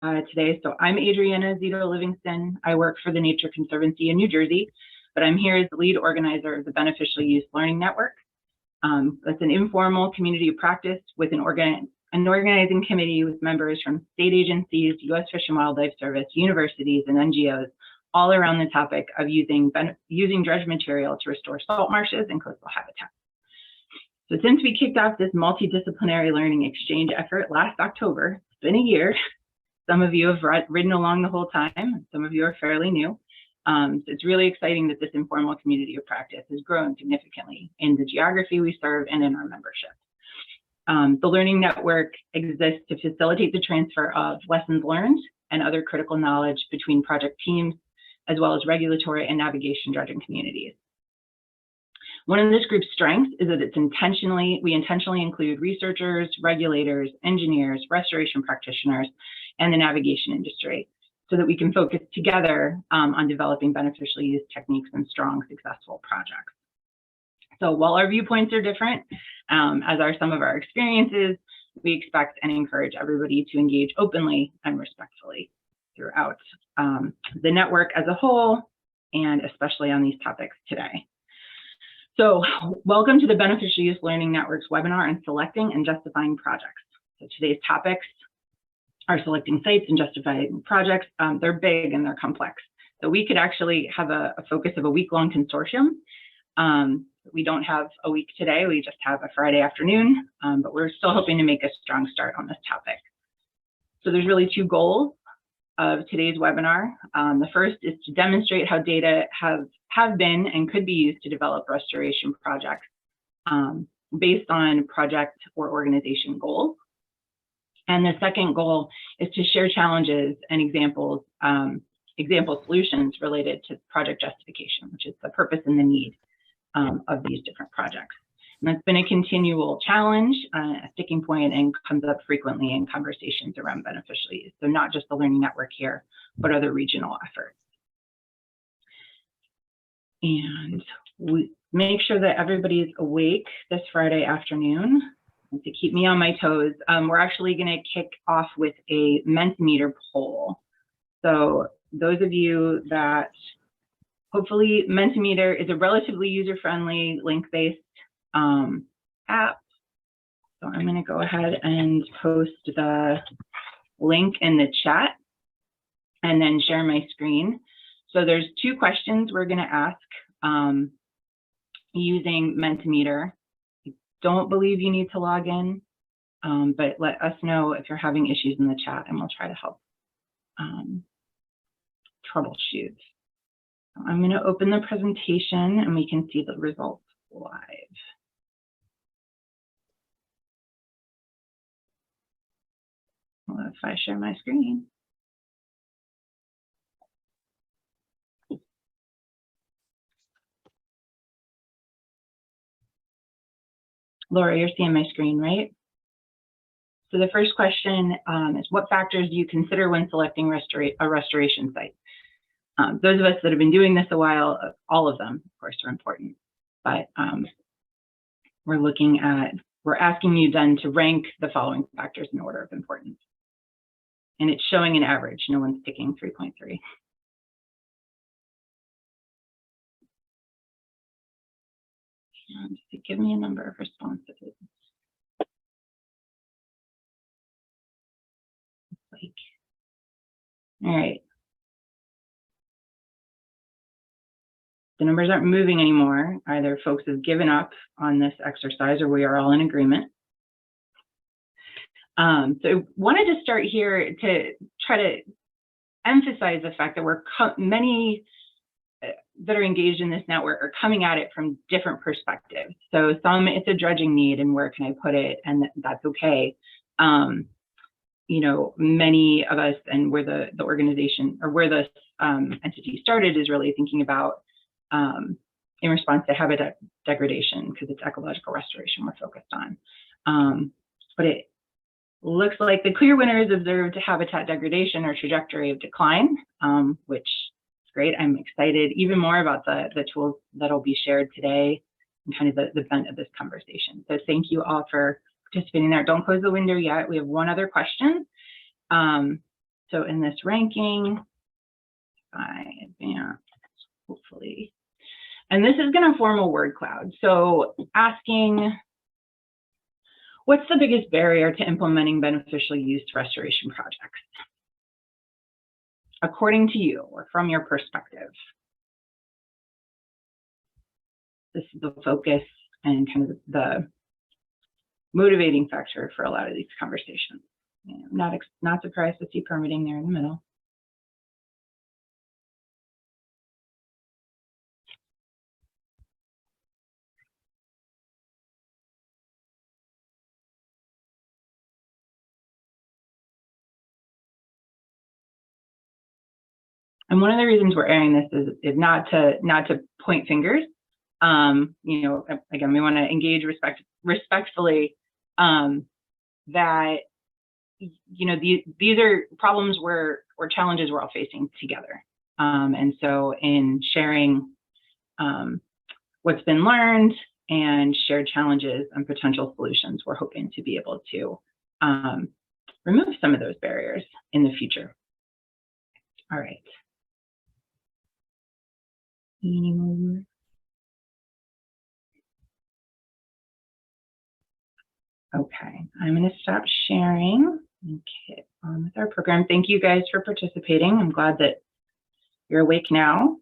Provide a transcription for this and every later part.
today. So I'm Adriana Zito-Livingston. I work for the Nature Conservancy in New Jersey, but I'm here as the lead organizer of the Beneficial Use Learning Network. That's an informal community of practice with an organizing committee with members from state agencies, U.S. Fish and Wildlife Service, universities, and NGOs, all around the topic of using dredge material to restore salt marshes and coastal habitats. So since we kicked off this multidisciplinary learning exchange effort last October, it's been a year. Some of you have ridden along the whole time. Some of you are fairly new. So it's really exciting that this informal community of practice has grown significantly in the geography we serve and in our membership. The Learning Network exists to facilitate the transfer of lessons learned and other critical knowledge between project teams, as well as regulatory and navigation dredging communities. One of this group's strengths is that we intentionally include researchers, regulators, engineers, restoration practitioners, and the navigation industry, so that we can focus together on developing beneficial use techniques and strong, successful projects. So while our viewpoints are different, as are some of our experiences, we expect and encourage everybody to engage openly and respectfully throughout the network as a whole, and especially on these topics today. So welcome to the Beneficial Use Learning Network's webinar on selecting and justifying projects. So today's topics are selecting sites and justifying projects. They're big and they're complex. So we could actually have a focus of a week-long consortium. We don't have a week today, we just have a Friday afternoon, but we're still hoping to make a strong start on this topic. So there's really two goals of today's webinar. The first is to demonstrate how data have been and could be used to develop restoration projects based on project or organization goals. And the second goal is to share challenges and example solutions related to project justification, which is the purpose and the need of these different projects. And that's been a continual challenge, a sticking point, and comes up frequently in conversations around beneficial use. So not just the Learning Network here, but other regional efforts. And we make sure that everybody's awake this Friday afternoon. And to keep me on my toes, we're actually going to kick off with a Mentimeter poll. So those of you that hopefully Mentimeter is a relatively user-friendly, link-based app. So I'm going to go ahead and post the link in the chat and then share my screen. So there's two questions we're going to ask using Mentimeter. I don't believe you need to log in, but let us know if you're having issues in the chat and we'll try to help troubleshoot. So I'm going to open the presentation and we can see the results live. Well, if I share my screen. Laura, you're seeing my screen, right? So the first question is, what factors do you consider when selecting a restoration site? Those of us that have been doing this a while, all of them, of course, are important. But we're asking you then to rank the following factors in order of importance. And it's showing an average. No one's picking 3.3. And give me a number of responses. All right. The numbers aren't moving anymore. Either folks have given up on this exercise or we are all in agreement. So I wanted to start here to try to emphasize the fact that many that are engaged in this network are coming at it from different perspectives. So some, it's a dredging need and where can I put it, and that's okay. You know, many of us, and where the organization or where this entity started is really thinking about in response to habitat degradation, because it's ecological restoration we're focused on. But it looks like the clear winners observed habitat degradation or trajectory of decline, which is great. I'm excited even more about the tools that'll be shared today and kind of the bent of this conversation. So thank you all for participating there. Don't close the window yet. We have one other question. So in this ranking, I advance, hopefully, and this is going to form a word cloud. So asking, what's the biggest barrier to implementing beneficial use restoration projects? According to you, or from your perspective. This is the focus and kind of the motivating factor for a lot of these conversations. Not surprised to see permitting there in the middle. And one of the reasons we're airing this is not to point fingers. You know, again, we want to engage respectfully. That, you know, these are problems or challenges we're all facing together. And so in sharing what's been learned and shared challenges and potential solutions, we're hoping to be able to remove some of those barriers in the future. All right. Any more? Okay, I'm going to stop sharing and get on with our program. Thank you guys for participating. I'm glad that you're awake now.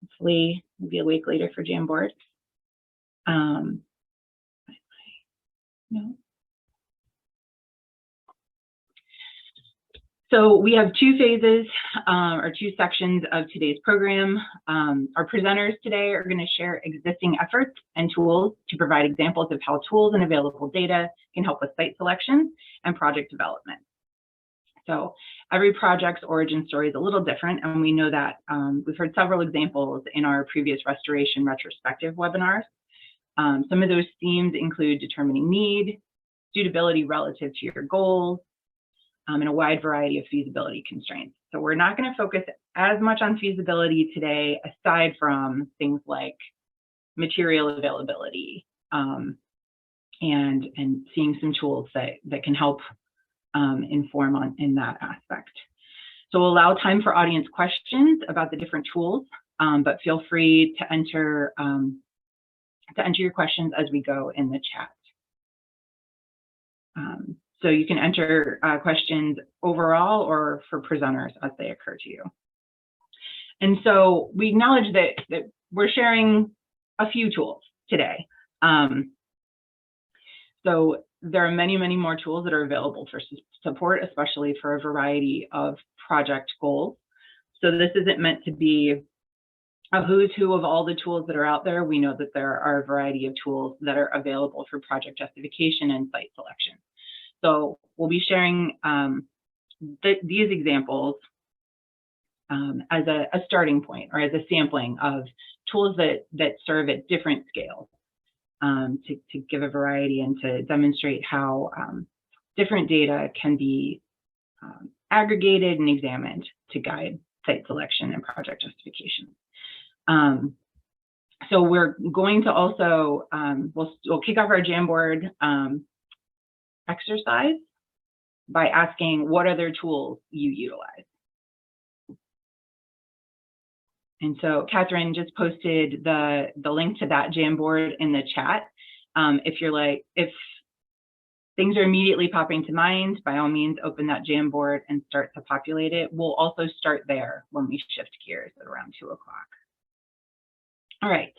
Hopefully you'll be awake later for Jamboard. No. So we have two phases or two sections of today's program. Our presenters today are going to share existing efforts and tools to provide examples of how tools and available data can help with site selection and project development. So every project's origin story is a little different, and we know that. We've heard several examples in our previous restoration retrospective webinars. Some of those themes include determining need, suitability relative to your goals, and a wide variety of feasibility constraints. So we're not going to focus as much on feasibility today, aside from things like material availability and seeing some tools that can help inform in that aspect. So we'll allow time for audience questions about the different tools, but feel free to enter your questions as we go in the chat. So you can enter questions overall or for presenters as they occur to you. And so we acknowledge that we're sharing a few tools today. So there are many, many more tools that are available for support, especially for a variety of project goals. So this isn't meant to be a who's who of all the tools that are out there. We know that there are a variety of tools that are available for project justification and site selection. So we'll be sharing these examples as a starting point or as a sampling of tools that serve at different scales to give a variety and to demonstrate how different data can be aggregated and examined to guide site selection and project justification. So we're going to also, we'll kick off our Jamboard exercise by asking what other tools you utilize. And so Catherine just posted the link to that Jamboard in the chat. If things are immediately popping to mind, by all means, open that Jamboard and start to populate it. We'll also start there when we shift gears at around 2 o'clock. All right.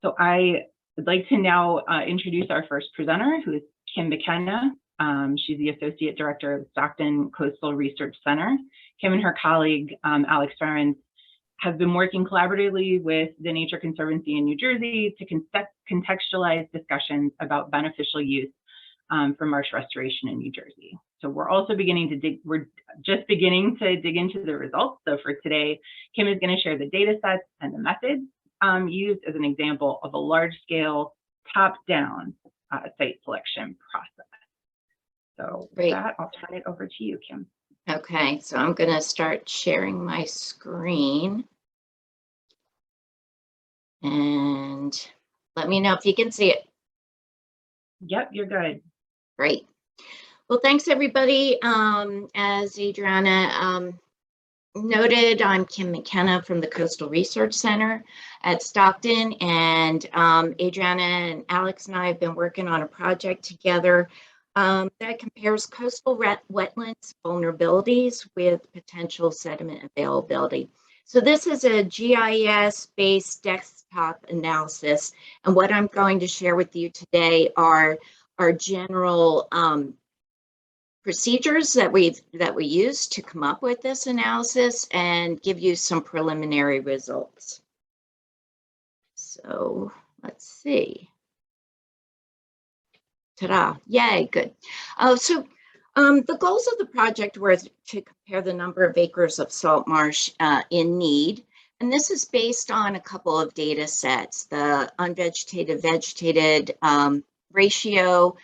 So I would like to now introduce our first presenter, who is Kim McKenna. She's the Associate Director of the Stockton Coastal Research Center. Kim and her colleague, Alex Ferens, have been working collaboratively with the Nature Conservancy in New Jersey to contextualize discussions about beneficial use for marsh restoration in New Jersey. So we're also just beginning to dig into the results. So for today, Kim is going to share the data sets and the methods used as an example of a large-scale, top-down site selection process. So with that, I'll turn it over to you, Kim. Okay, so I'm going to start sharing my screen. And let me know if you can see it. Yep, you're good. Great. Well, thanks everybody. As Adriana noted, I'm Kim McKenna from the Coastal Research Center at Stockton, and Adriana and Alex and I have been working on a project together that compares coastal wetlands vulnerabilities with potential sediment availability. So this is a GIS-based desktop analysis, and what I'm going to share with you today are our general procedures that we use to come up with this analysis and give you some preliminary results. So let's see. Ta-da, yay, good. The goals of the project were to compare the number of acres of salt marsh in need. And this is based on a couple of data sets, the unvegetated, vegetated ratio,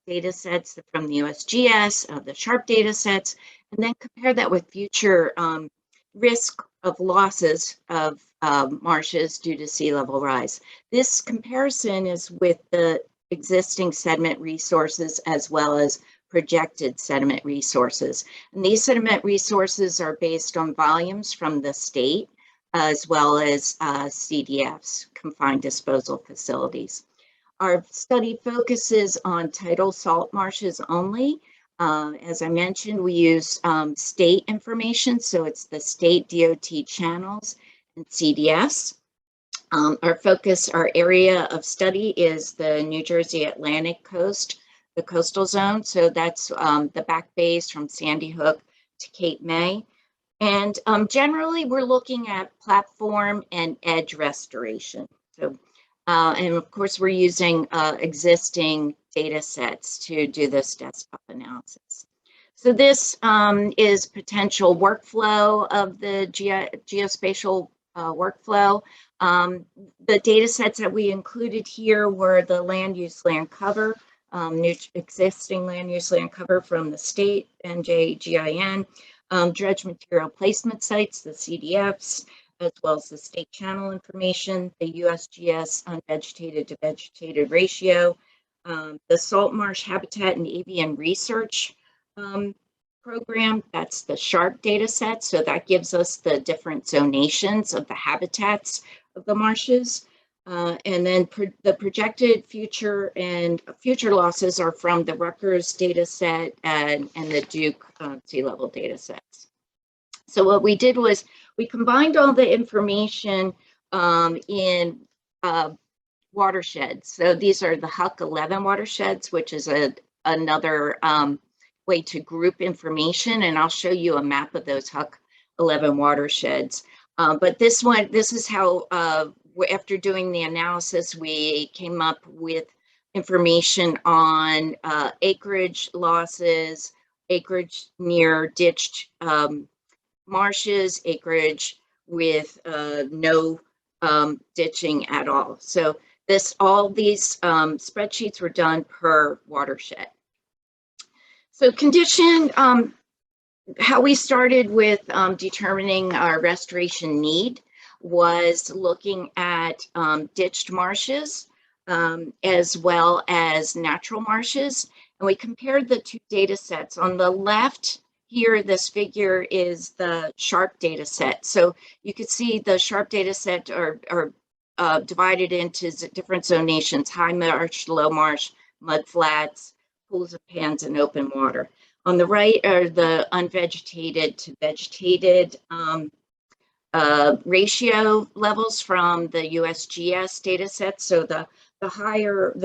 data sets from the USGS, the SHARP data sets, and then compare that with future risk of losses of marshes due to sea level rise. This comparison is with the existing sediment resources as well as projected sediment resources. And these sediment resources are based on volumes from the state as well as CDFs, confined disposal facilities. Our study focuses on tidal salt marshes only. As I mentioned, we use state information, so it's the state DOT channels and CDFs. Our area of study is the New Jersey Atlantic coast, the coastal zone. So that's the back bays from Sandy Hook to Cape May. And generally, we're looking at platform and edge restoration. So, and of course, we're using existing data sets to do this desktop analysis. So this is potential workflow of the geospatial workflow. The data sets that we included here were the land use land cover, existing land use land cover from the state, NJGIN, dredge material placement sites, the CDFs, as well as the state channel information, the USGS unvegetated to vegetated ratio, the salt marsh habitat and avian research program, that's the SHARP data set. So that gives us the different zonations of the habitats of the marshes. And then the projected future losses are from the Rutgers data set and the Duke sea level data sets. So what we did was we combined all the information in watersheds. So these are the Huck 11 watersheds, which is another way to group information, and I'll show you a map of those Huck 11 watersheds. But this is how, after doing the analysis, we came up with information on acreage losses, acreage near ditched marshes, acreage with no ditching at all. So all these spreadsheets were done per watershed. So how we started with determining our restoration need was looking at ditched marshes as well as natural marshes. And we compared the two data sets. On the left here, this figure is the SHARP data set. So you can see the SHARP data set are divided into different zonations: high marsh, low marsh, mud flats, pools of pans, and open water. On the right are the unvegetated to vegetated ratio levels from the USGS data set. So the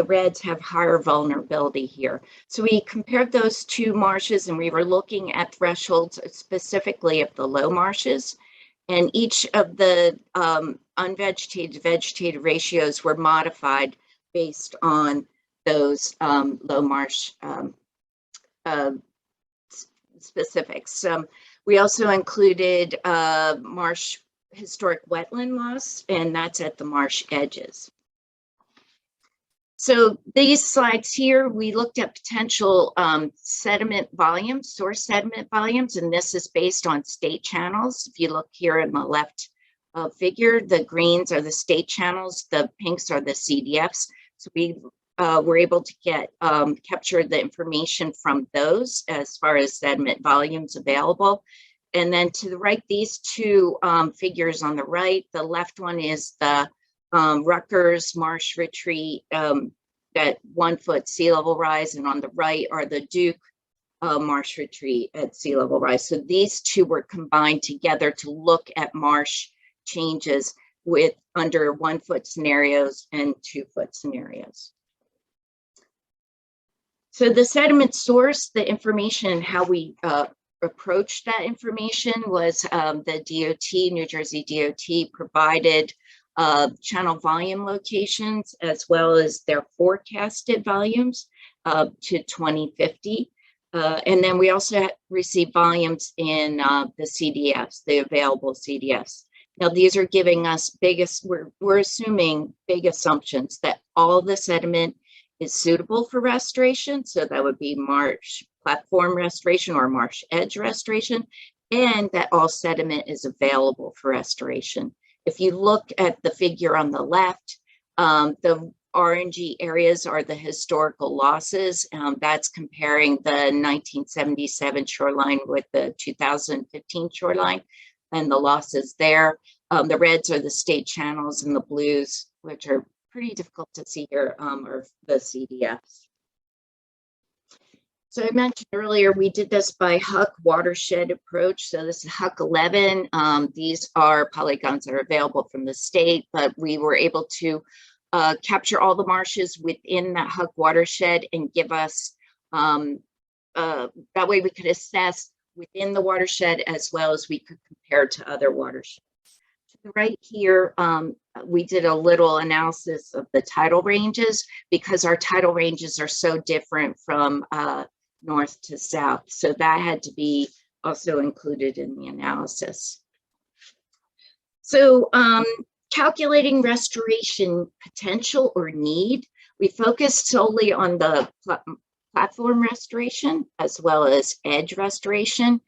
reds have higher vulnerability here. So we compared those two marshes, and we were looking at thresholds specifically of the low marshes. And each of the unvegetated vegetated ratios were modified based on those low marsh specifics. We also included marsh historic wetland loss, and that's at the marsh edges. So these slides here, we looked at potential sediment volumes, source sediment volumes, and this is based on state channels. If you look here in the left figure, the greens are the state channels, the pinks are the CDFs. So we were able to get capture the information from those as far as sediment volumes available. And then to the right, these two figures on the right, the left one is the Rutgers Marsh Retreat at 1 foot sea level rise, and on the right are the Duke Marsh Retreat at sea level rise. So these two were combined together to look at marsh changes with under 1 foot scenarios and 2 foot scenarios. So the sediment source, the information, how we approached that information was the DOT, New Jersey DOT provided channel volume locations as well as their forecasted volumes to 2050. And then we also received volumes in the CDFs, the available CDFs. Now these are giving us we're assuming big assumptions that all the sediment is suitable for restoration. So that would be marsh platform restoration or marsh edge restoration, and that all sediment is available for restoration. If you look at the figure on the left, the orangey areas are the historical losses. That's comparing the 1977 shoreline with the 2015 shoreline and the losses there. The reds are the state channels, and the blues, which are pretty difficult to see here, are the CDFs. So I mentioned earlier, we did this by Huck watershed approach. So this is Huck 11. These are polygons that are available from the state, but we were able to capture all the marshes within that Huck watershed and give us, that way we could assess within the watershed as well as we could compare to other watersheds. To the right here, we did a little analysis of the tidal ranges because our tidal ranges are so different from north to south. So that had to be also included in the analysis. So calculating restoration potential or need, we focused solely on the platform restoration as well as edge restoration.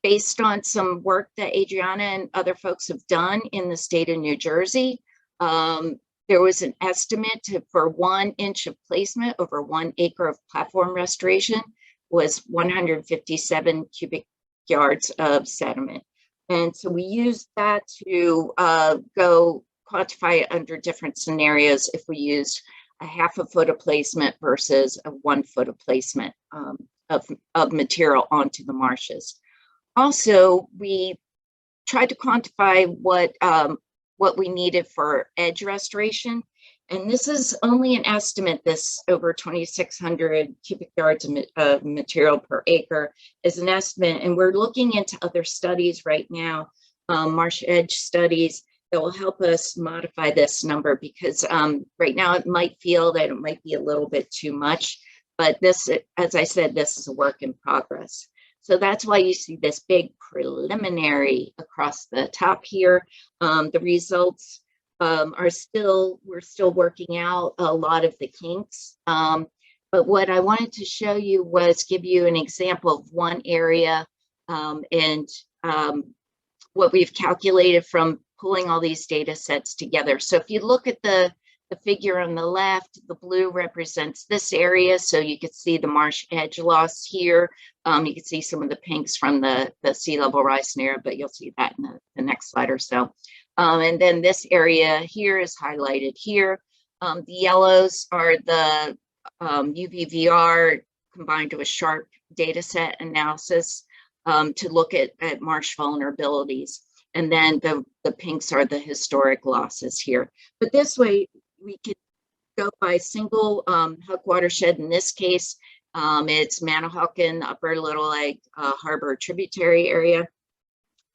Based on some work that Adriana and other folks have done in the state of New Jersey, there was an estimate for 1 inch of placement over 1 acre of platform restoration was 157 cubic yards of sediment. And so we used that to go quantify it under different scenarios if we used a 1/2 foot of placement versus a 1 foot of placement of material onto the marshes. Also, we tried to quantify what we needed for edge restoration. And this is only an estimate. This over 2,600 cubic yards of material per acre is an estimate. And we're looking into other studies right now, marsh edge studies that will help us modify this number because right now it might feel that it might be a little bit too much, but this, as I said, this is a work in progress. So that's why you see this big preliminary across the top here. The results we're still working out a lot of the kinks. But what I wanted to show you was give you an example of one area and what we've calculated from pulling all these data sets together. So if you look at the figure on the left, the blue represents this area. So you can see the marsh edge loss here. You can see some of the pinks from the sea level rise scenario, but you'll see that in the next slide or so. And then this area here is highlighted here. The yellows are the UVVR combined with sharp data set analysis to look at marsh vulnerabilities. And then the pinks are the historic losses here. But this way, we could go by single Huck watershed. In this case, it's Manahawkin, Upper Little Egg Harbor tributary area,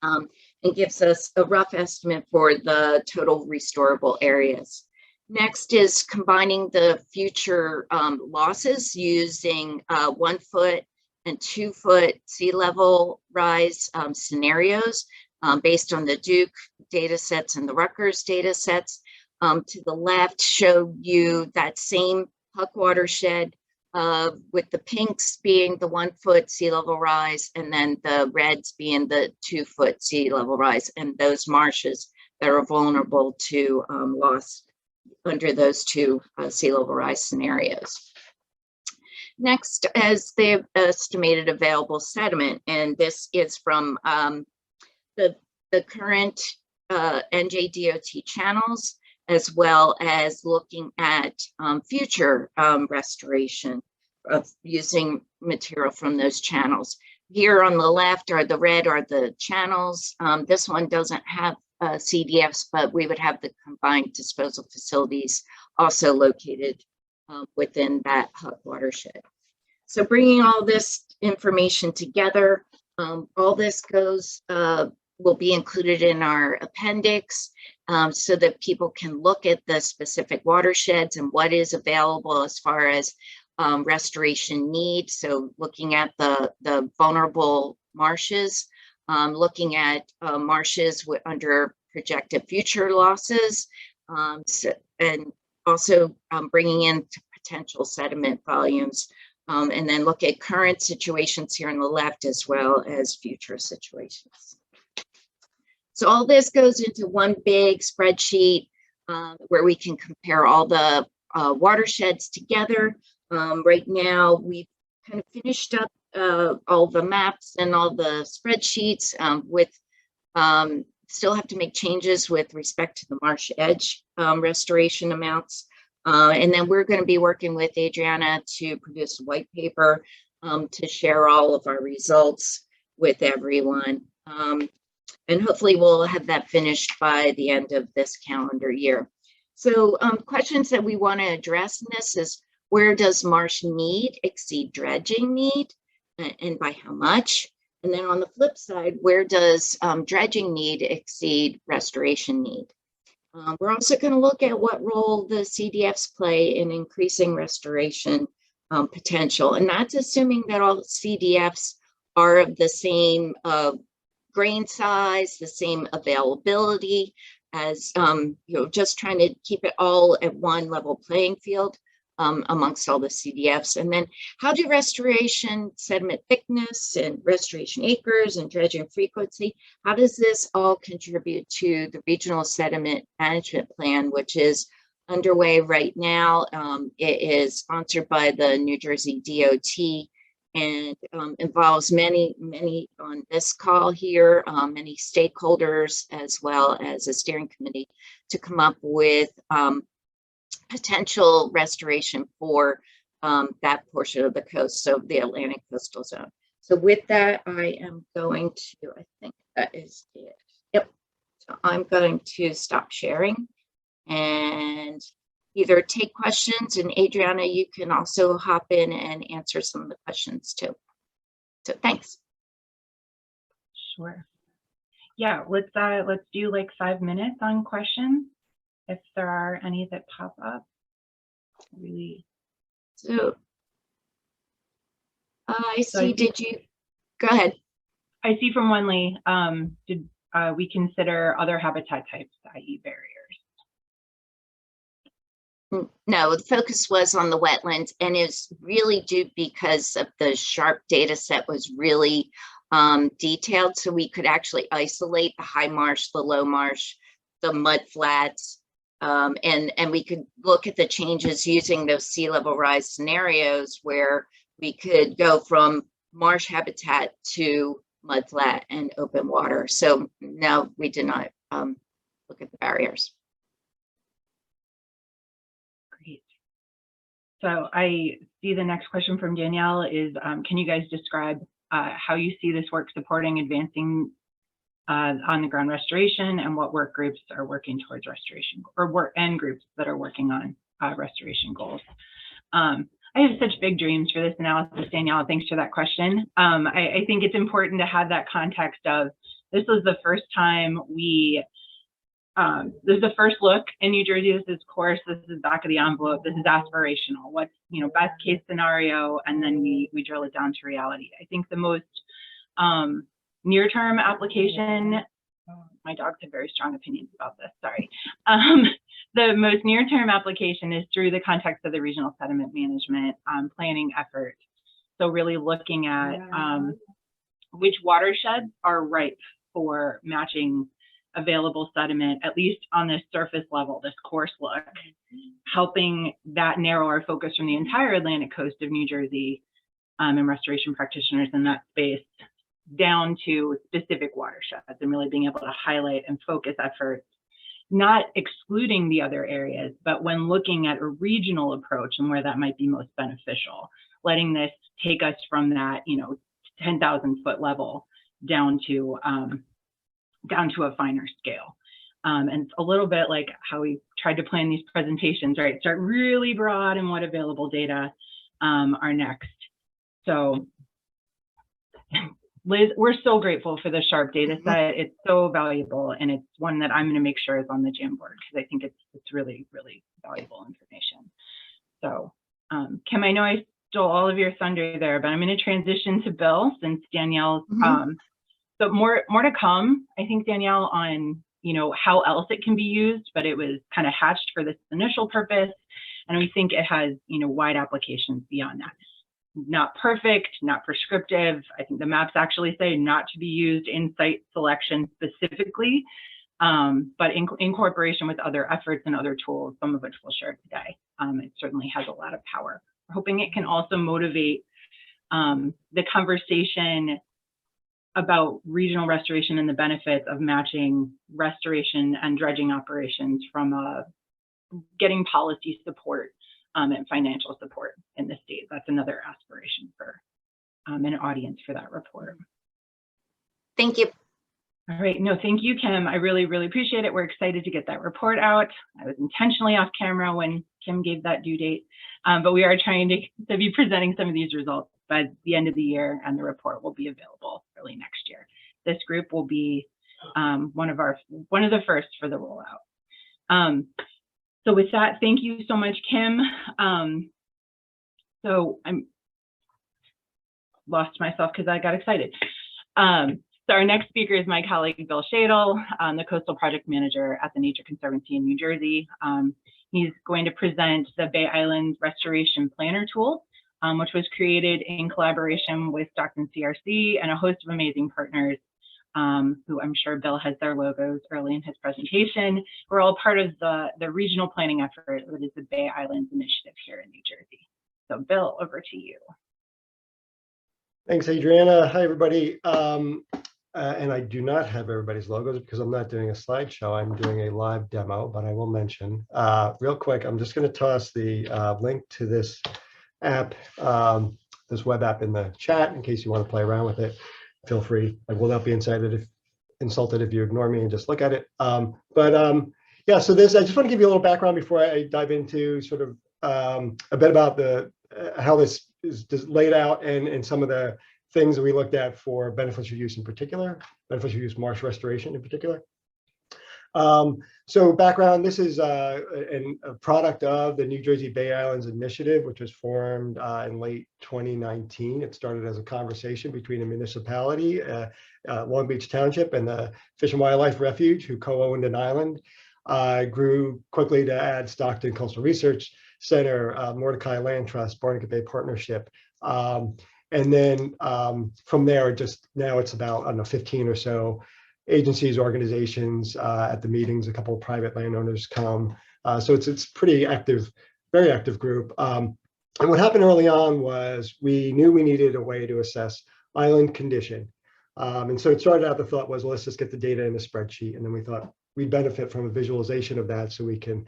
and gives us a rough estimate for the total restorable areas. Next is combining the future losses using 1 foot and 2 foot sea level rise scenarios based on the Duke data sets and the Rutgers data sets. To the left show you that same Huck watershed with the pinks being the 1 foot sea level rise and then the reds being the 2 foot sea level rise, and those marshes that are vulnerable to loss under those two sea level rise scenarios. Next is the estimated available sediment, and this is from the current NJDOT channels, as well as looking at future restoration of using material from those channels. Here on the left are the red are the channels. This one doesn't have CDFs, but we would have the combined disposal facilities also located within that HUC watershed. So bringing all this information together, all this goes will be included in our appendix so that people can look at the specific watersheds and what is available as far as restoration needs. So looking at the vulnerable marshes, looking at marshes under projected future losses, and also bringing in potential sediment volumes, and then look at current situations here on the left as well as future situations. So all this goes into one big spreadsheet where we can compare all the watersheds together. Right now, we've kind of finished up all the maps and all the spreadsheets with still have to make changes with respect to the marsh edge restoration amounts. And then we're going to be working with Adriana to produce a white paper to share all of our results with everyone. And hopefully we'll have that finished by the end of this calendar year. So questions that we want to address in this is, where does marsh need exceed dredging need, and by how much? And then on the flip side, where does dredging need exceed restoration need? We're also going to look at what role the CDFs play in increasing restoration potential. And that's assuming that all CDFs are of the same grain size, the same availability as, just trying to keep it all at one level playing field amongst all the CDFs. And then how do restoration sediment thickness and restoration acres and dredging frequency, how does this all contribute to the regional sediment management plan, which is underway right now? It is sponsored by the New Jersey DOT and involves many on this call here, many stakeholders, as well as a steering committee to come up with potential restoration for that portion of the coast, so the Atlantic coastal zone. So with that, I am going to, I think that is it. Yep. So I'm going to stop sharing and either take questions, and Adriana, you can also hop in and answer some of the questions too. So thanks. Sure. Yeah, let's do like 5 minutes on questions, if there are any that pop up. Really. So I see, did you go ahead? I see from Wenley, did we consider other habitat types, i.e. barriers? No, the focus was on the wetlands, and it's really due because of the SHARP data set was really detailed, so we could actually isolate the high marsh, the low marsh, the mud flats, and we could look at the changes using those sea level rise scenarios where we could go from marsh habitat to mud flat and open water. So no, we did not look at the barriers. Great. So I see the next question from Danielle is, can you guys describe how you see this work supporting advancing on the ground restoration, and what work groups are working towards restoration, or groups that are working on restoration goals? I have such big dreams for this analysis, Danielle. Thanks for that question. I think it's important to have that context of, this was the first time this is the first look in New Jersey. This is course, this is back of the envelope, this is aspirational. What's, best case scenario, and then we drill it down to reality. I think the most near-term application, my dogs have very strong opinions about this, sorry. The most near-term application is through the context of the regional sediment management planning effort. So really looking at which watersheds are ripe for matching available sediment, at least on this surface level, this coarse look, helping that narrow our focus from the entire Atlantic coast of New Jersey and restoration practitioners in that space down to specific watersheds, and really being able to highlight and focus efforts, not excluding the other areas, but when looking at a regional approach and where that might be most beneficial, letting this take us from that, 10,000 foot level down to a finer scale. And it's a little bit like how we tried to plan these presentations, right? Start really broad and what available data are next. So Liz, we're so grateful for the SHARP data set. It's so valuable, and it's one that I'm going to make sure is on the Jamboard because I think it's really, really valuable information. So Kim, I know I stole all of your thunder there, but I'm going to transition to Bill since Danielle. So more to come, I think, Danielle, on how else it can be used, but it was kind of hatched for this initial purpose, and we think it has wide applications beyond that. Not perfect, not prescriptive. I think the maps actually say not to be used in site selection specifically, but in cooperation with other efforts and other tools, some of which we'll share today. It certainly has a lot of power. We're hoping it can also motivate the conversation about regional restoration and the benefits of matching restoration and dredging operations from getting policy support and financial support in the state. That's another aspiration for an audience for that report. Thank you. All right, no, thank you, Kim. I really, really appreciate it. We're excited to get that report out. I was intentionally off camera when Kim gave that due date, but we are trying to be presenting some of these results by the end of the year, and the report will be available early next year. This group will be one of the first for the rollout. So with that, thank you so much, Kim. So I'm lost myself because I got excited. So our next speaker is my colleague, Bill Shadle, the Coastal Project Manager at the Nature Conservancy in New Jersey. He's going to present the Bay Island Restoration Planner Tool, which was created in collaboration with Stockton CRC and a host of amazing partners, who I'm sure Bill has their logos early in his presentation. We're all part of the regional planning effort that is the Bay Islands Initiative here in New Jersey. So Bill, over to you. Thanks, Adriana. Hi, everybody. And I do not have everybody's logos because I'm not doing a slideshow. I'm doing a live demo, but I will mention real quick, I'm just going to toss the link to this app, this web app in the chat in case you want to play around with it. Feel free. I will not be insulted if you ignore me and just look at it. Yeah, so this, I just want to give you a little background before I dive into sort of a bit about how this is laid out and some of the things that we looked at for beneficial use in particular, beneficial use marsh restoration in particular. So background, this is a product of the New Jersey Bay Islands Initiative, which was formed in late 2019. It started as a conversation between a municipality, Long Beach Township, and the Fish and Wildlife Refuge, who co-owned an island. Grew quickly to add Stockton Coastal Research Center, Mordecai Land Trust, Barnegat Bay Partnership. And then from there, now it's about, I don't know, 15 or so agencies, organizations at the meetings. A couple of private landowners come. So it's pretty active, very active group. And what happened early on was we knew we needed a way to assess island condition. And so it started out, the thought was, well, let's just get the data in a spreadsheet. And then we thought we'd benefit from a visualization of that so we can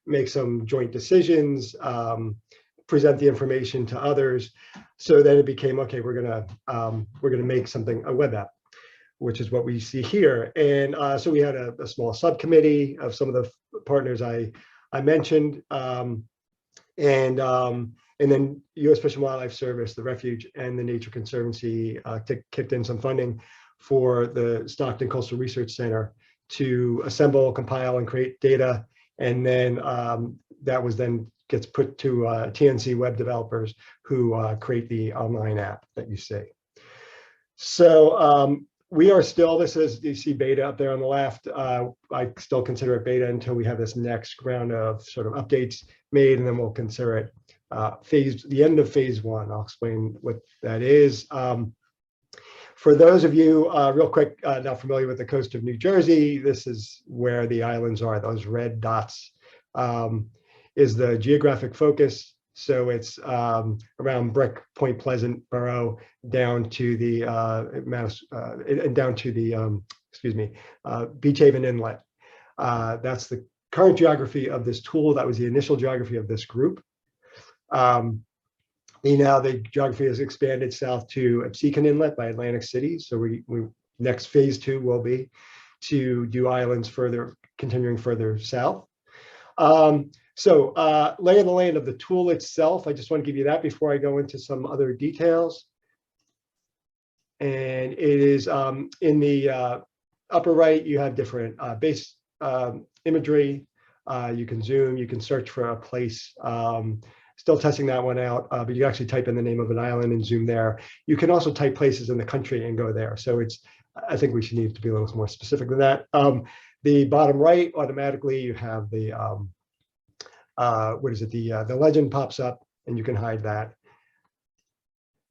make some joint decisions, present the information to others. So then it became, okay, we're gonna make something, a web app, which is what we see here. And so we had a small subcommittee of some of the partners I mentioned, and then U.S. Fish and Wildlife Service, the Refuge, and the Nature Conservancy kicked in some funding for the Stockton Coastal Research Center to assemble, compile, and create data. And then that gets put to TNC web developers who create the online app that you see. So we are still, this is, you see beta up there on the left. I still consider it beta until we have this next round of sort of updates made, and then we'll consider it the end of phase one. I'll explain what that is. For those of you, real quick, not familiar with the coast of New Jersey, this is where the islands are. Those red dots is the geographic focus. So it's around Brick, Point Pleasant Borough, down to the Beach Haven Inlet. That's the current geography of this tool. That was the initial geography of this group. Now the geography has expanded south to Absecon Inlet by Atlantic City. So we next phase 2 will be to do islands further, continuing further south. So lay of the land of the tool itself, I just want to give you that before I go into some other details. And it is in the upper right, you have different base imagery. You can zoom, you can search for a place. Still testing that one out, but you actually type in the name of an island and zoom there. You can also type places in the country and go there. So it's, I think we should need to be a little more specific than that. The bottom right, automatically you have the, the legend pops up and you can hide that.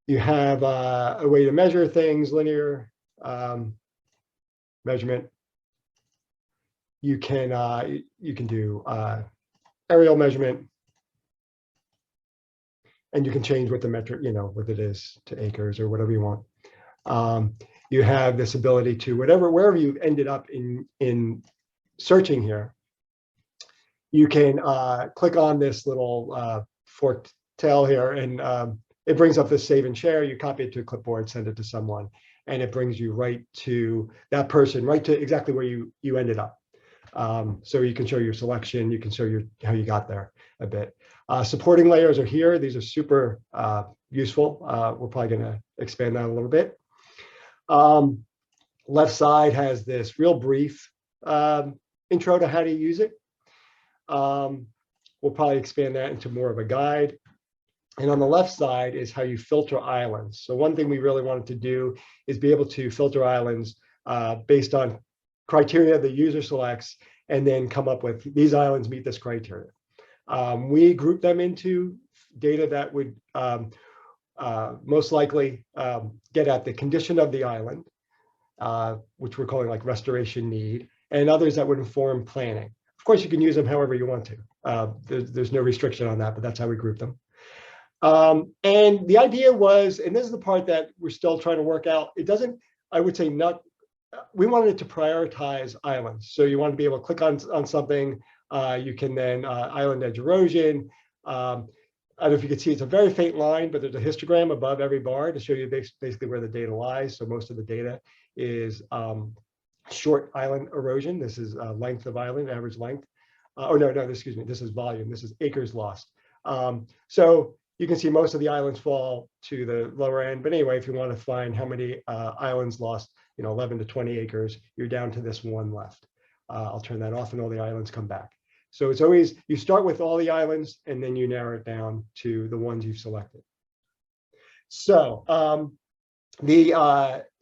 You have a way to measure things, linear measurement. You can do aerial measurement. And you can change what the metric, what it is to acres or whatever you want. You have this ability to wherever you ended up in searching here, you can click on this little forked tail here, and it brings up this save and share. You copy it to a clipboard, send it to someone, and it brings you right to that person, right to exactly where you ended up. So you can show your selection, you can show how you got there a bit. Supporting layers are here. These are super useful. We're probably going to expand that a little bit. Left side has this real brief intro to how to use it. We'll probably expand that into more of a guide. And on the left side is how you filter islands. So one thing we really wanted to do is be able to filter islands based on criteria the user selects, and then come up with these islands meet this criteria. We group them into data that would most likely get at the condition of the island, which we're calling like restoration need, and others that would inform planning. Of course, you can use them however you want to. There's no restriction on that, but that's how we group them. And the idea was, and this is the part that we're still trying to work out, it doesn't, I would say not, we wanted it to prioritize islands. So you want to be able to click on something. You can then island edge erosion. I don't know if you can see, it's a very faint line, but there's a histogram above every bar to show you basically where the data lies. So most of the data is short island erosion. This is length of island, average length. Excuse me, this is volume. This is acres lost. So you can see most of the islands fall to the lower end. But anyway, if you want to find how many islands lost, 11 to 20 acres, you're down to this one left. I'll turn that off and all the islands come back. So it's always, you start with all the islands and then you narrow it down to the ones you've selected. So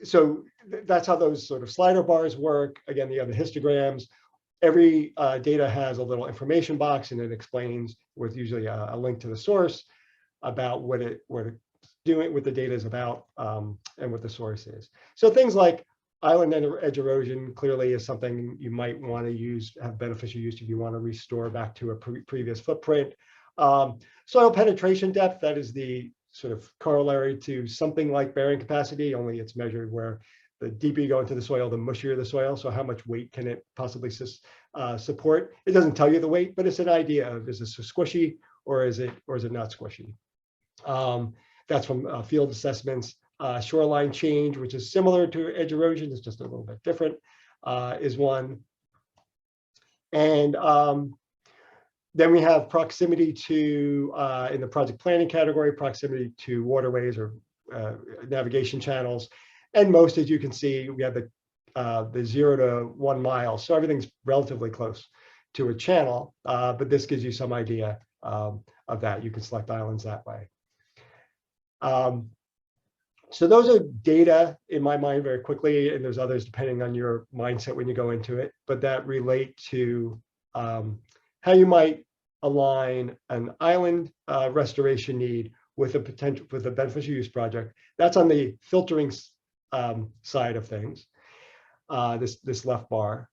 so that's how those sort of slider bars work. Again, you have the histograms. Every data has a little information box, and it explains with usually a link to the source about what it's doing, what the data is about, and what the source is. So things like island edge erosion clearly is something you might want to use, have beneficial use if you want to restore back to a previous footprint. Soil penetration depth, that is the sort of corollary to something like bearing capacity, only it's measured where the deeper you go into the soil, the mushier the soil. So how much weight can it possibly support? It doesn't tell you the weight, but it's an idea of, is this squishy or is it not squishy? That's from field assessments. Shoreline change, which is similar to edge erosion, it's just a little bit different, is one. And then we have proximity to, in the project planning category, proximity to waterways or navigation channels. And most, as you can see, we have the 0 to 1 mile. So everything's relatively close to a channel, but this gives you some idea of that. You can select islands that way. So those are data in my mind very quickly, and there's others depending on your mindset when you go into it, but that relate to how you might align an island restoration need with a beneficial use project. That's on the filtering side of things, this left bar.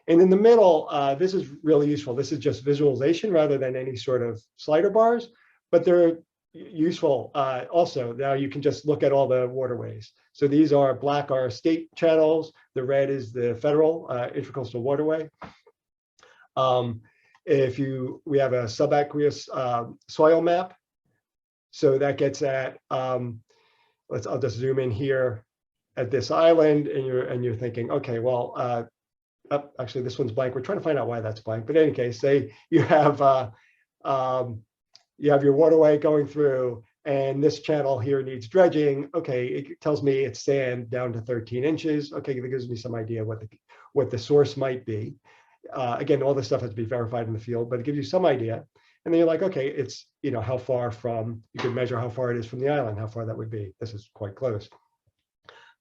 And in the middle, this is really useful. This is just visualization rather than any sort of slider bars, but they're useful also. Now you can just look at all the waterways. So these are black are state channels. The red is the federal intracoastal waterway. We have a subaqueous soil map. So that gets at, I'll just zoom in here at this island, and you're thinking, okay, well, actually this one's blank. We're trying to find out why that's blank. But in any case, say you have your waterway going through, and this channel here needs dredging. Okay, it tells me it's sand down to 13 inches. Okay, that gives me some idea what the source might be. Again, all this stuff has to be verified in the field, but it gives you some idea. And then you're like, okay, it's, how far from, you can measure how far it is from the island, how far that would be. This is quite close.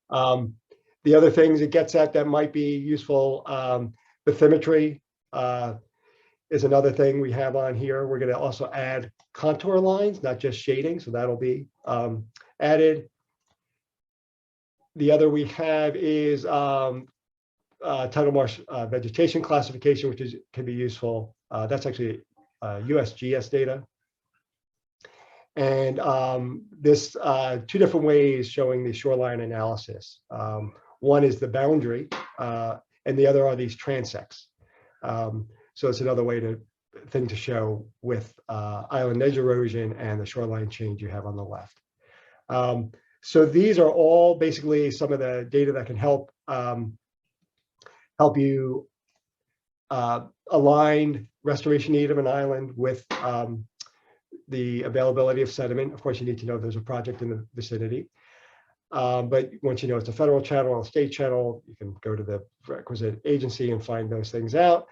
The other things it gets at that might be useful, bathymetry is another thing we have on here. We're going to also add contour lines, not just shading, so that'll be added. The other we have is tidal marsh vegetation classification, which can be useful. That's actually USGS data. And this two different ways showing the shoreline analysis. One is the boundary, and the other are these transects. So it's another thing to show with island edge erosion and the shoreline change you have on the left. So these are all basically some of the data that can help you align restoration need of an island with the availability of sediment. Of course, you need to know there's a project in the vicinity. But once you know it's a federal channel or a state channel, you can go to the requisite agency and find those things out.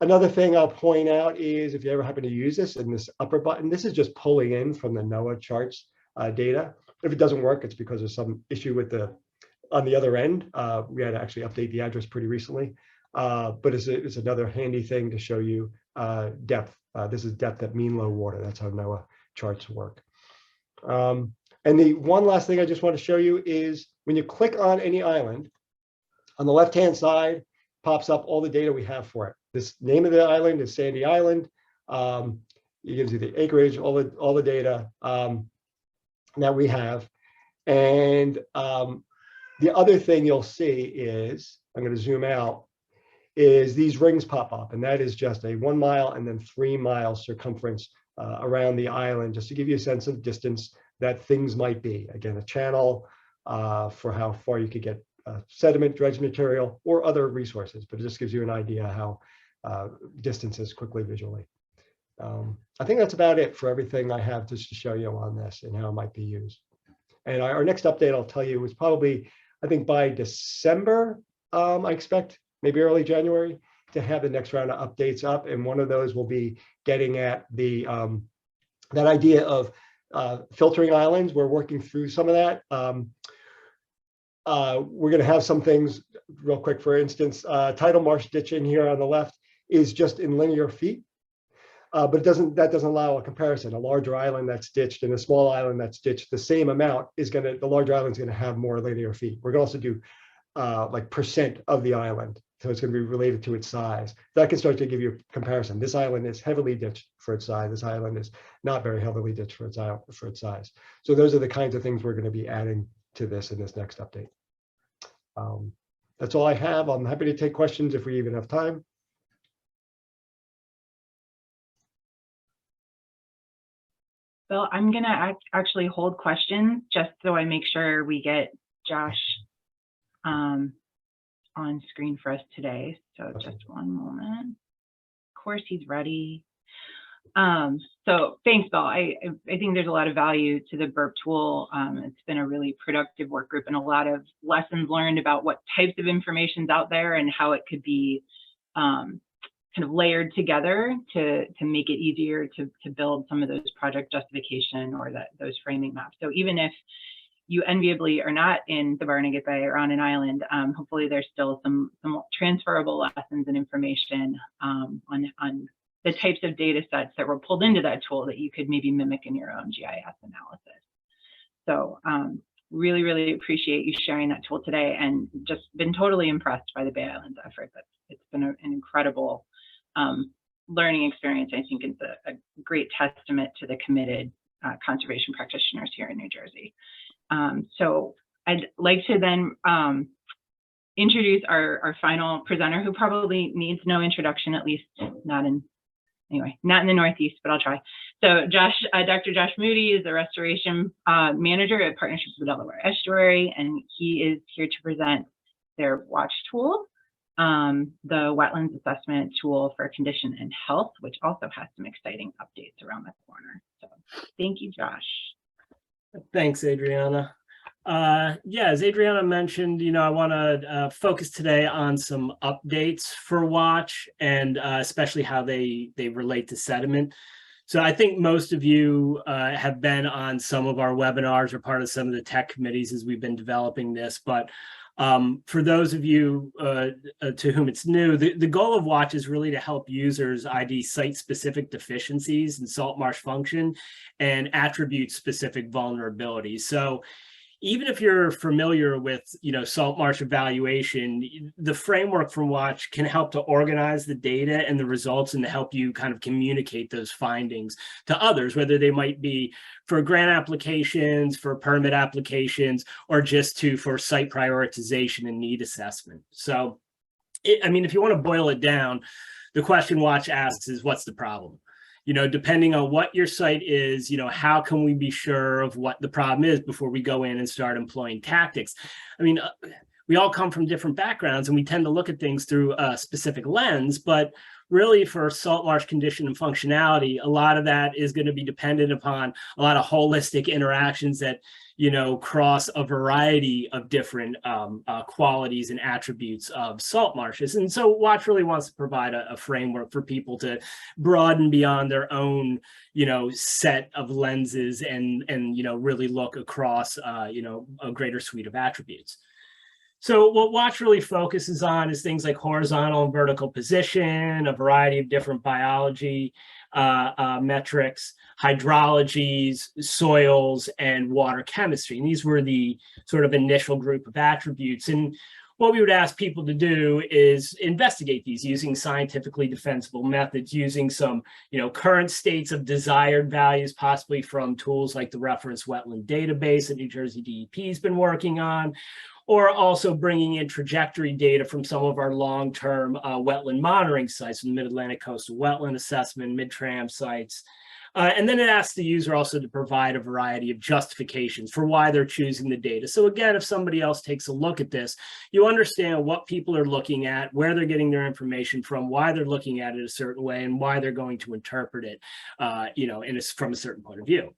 Another thing I'll point out is if you ever happen to use this in this upper button, this is just pulling in from the NOAA charts data. If it doesn't work, it's because of some issue with on the other end. We had to actually update the address pretty recently. But it's another handy thing to show you depth. This is depth at mean low water. That's how NOAA charts work. And the one last thing I just want to show you is when you click on any island, on the left-hand side pops up all the data we have for it. This name of the island is Sandy Island. It gives you the acreage, all the data that we have. And the other thing you'll see is, I'm going to zoom out, is these rings pop up, and that is just a 1 mile and then 3 mile circumference around the island, just to give you a sense of distance that things might be. Again, a channel for how far you could get sediment, dredge material, or other resources, but it just gives you an idea how distances quickly visually. I think that's about it for everything I have just to show you on this and how it might be used. And our next update, I'll tell you, is probably, I think by December, I expect, maybe early January, to have the next round of updates up. And one of those will be getting at the that idea of filtering islands. We're working through some of that. We're going to have some things real quick. For instance, tidal marsh ditching here on the left is just in linear feet, but that doesn't allow a comparison. A larger island that's ditched and a small island that's ditched the same amount the larger island is going to have more linear feet. We're going to also do like percent of the island. So it's going to be related to its size. That can start to give you a comparison. This island is heavily ditched for its size. This island is not very heavily ditched for its size. So those are the kinds of things we're going to be adding to this in this next update. That's all I have. I'm happy to take questions if we even have time. Well, I'm going to actually hold questions just so I make sure we get Josh on screen for us today. So just one moment. Of course, he's ready. So thanks, Bill. I think there's a lot of value to the BURP tool. It's been a really productive work group and a lot of lessons learned about what types of information's out there and how it could be kind of layered together to make it easier to build some of those project justification or those framing maps. So even if you enviably are not in the Barnegat Bay or on an island, hopefully there's still some transferable lessons and information on the types of data sets that were pulled into that tool that you could maybe mimic in your own GIS analysis. So really, really appreciate you sharing that tool today, and just been totally impressed by the Bay Islands effort. It's been an incredible learning experience. I think it's a great testament to the committed conservation practitioners here in New Jersey. So I'd like to then introduce our final presenter, who probably needs no introduction, at least not in the Northeast, but I'll try. So Dr. Josh Moody is the restoration manager at Partnerships of the Delaware Estuary, and he is here to present their watch tool, the wetlands assessment tool for condition and health, which also has some exciting updates around the corner. So thank you, Josh. Thanks, Adriana. Yeah, as Adriana mentioned, I want to focus today on some updates for Watch, and especially how they relate to sediment. So I think most of you have been on some of our webinars or part of some of the tech committees as we've been developing this. But for those of you to whom it's new, the goal of Watch is really to help users ID site-specific deficiencies in salt marsh function and attribute-specific vulnerabilities. So even if you're familiar with, salt marsh evaluation, the framework from Watch can help to organize the data and the results and to help you kind of communicate those findings to others, whether they might be for grant applications, for permit applications, or just for site prioritization and need assessment. So, if you want to boil it down, the question Watch asks is, what's the problem? Depending on what your site is, how can we be sure of what the problem is before we go in and start employing tactics? We all come from different backgrounds and we tend to look at things through a specific lens, but really for salt marsh condition and functionality, a lot of that is going to be dependent upon a lot of holistic interactions that cross a variety of different qualities and attributes of salt marshes. And so Watch really wants to provide a framework for people to broaden beyond their own, set of lenses and really look across, a greater suite of attributes. So what Watch really focuses on is things like horizontal and vertical position, a variety of different biology metrics, hydrologies, soils, and water chemistry. And these were the sort of initial group of attributes. And what we would ask people to do is investigate these using scientifically defensible methods, using some, current states of desired values, possibly from tools like the Reference Wetland Database that New Jersey DEP has been working on, or also bringing in trajectory data from some of our long-term wetland monitoring sites, the Mid-Atlantic Coastal Wetland Assessment, Mid-Tram sites. And then it asks the user also to provide a variety of justifications for why they're choosing the data. So again, if somebody else takes a look at this, you understand what people are looking at, where they're getting their information from, why they're looking at it a certain way, and why they're going to interpret it, from a certain point of view.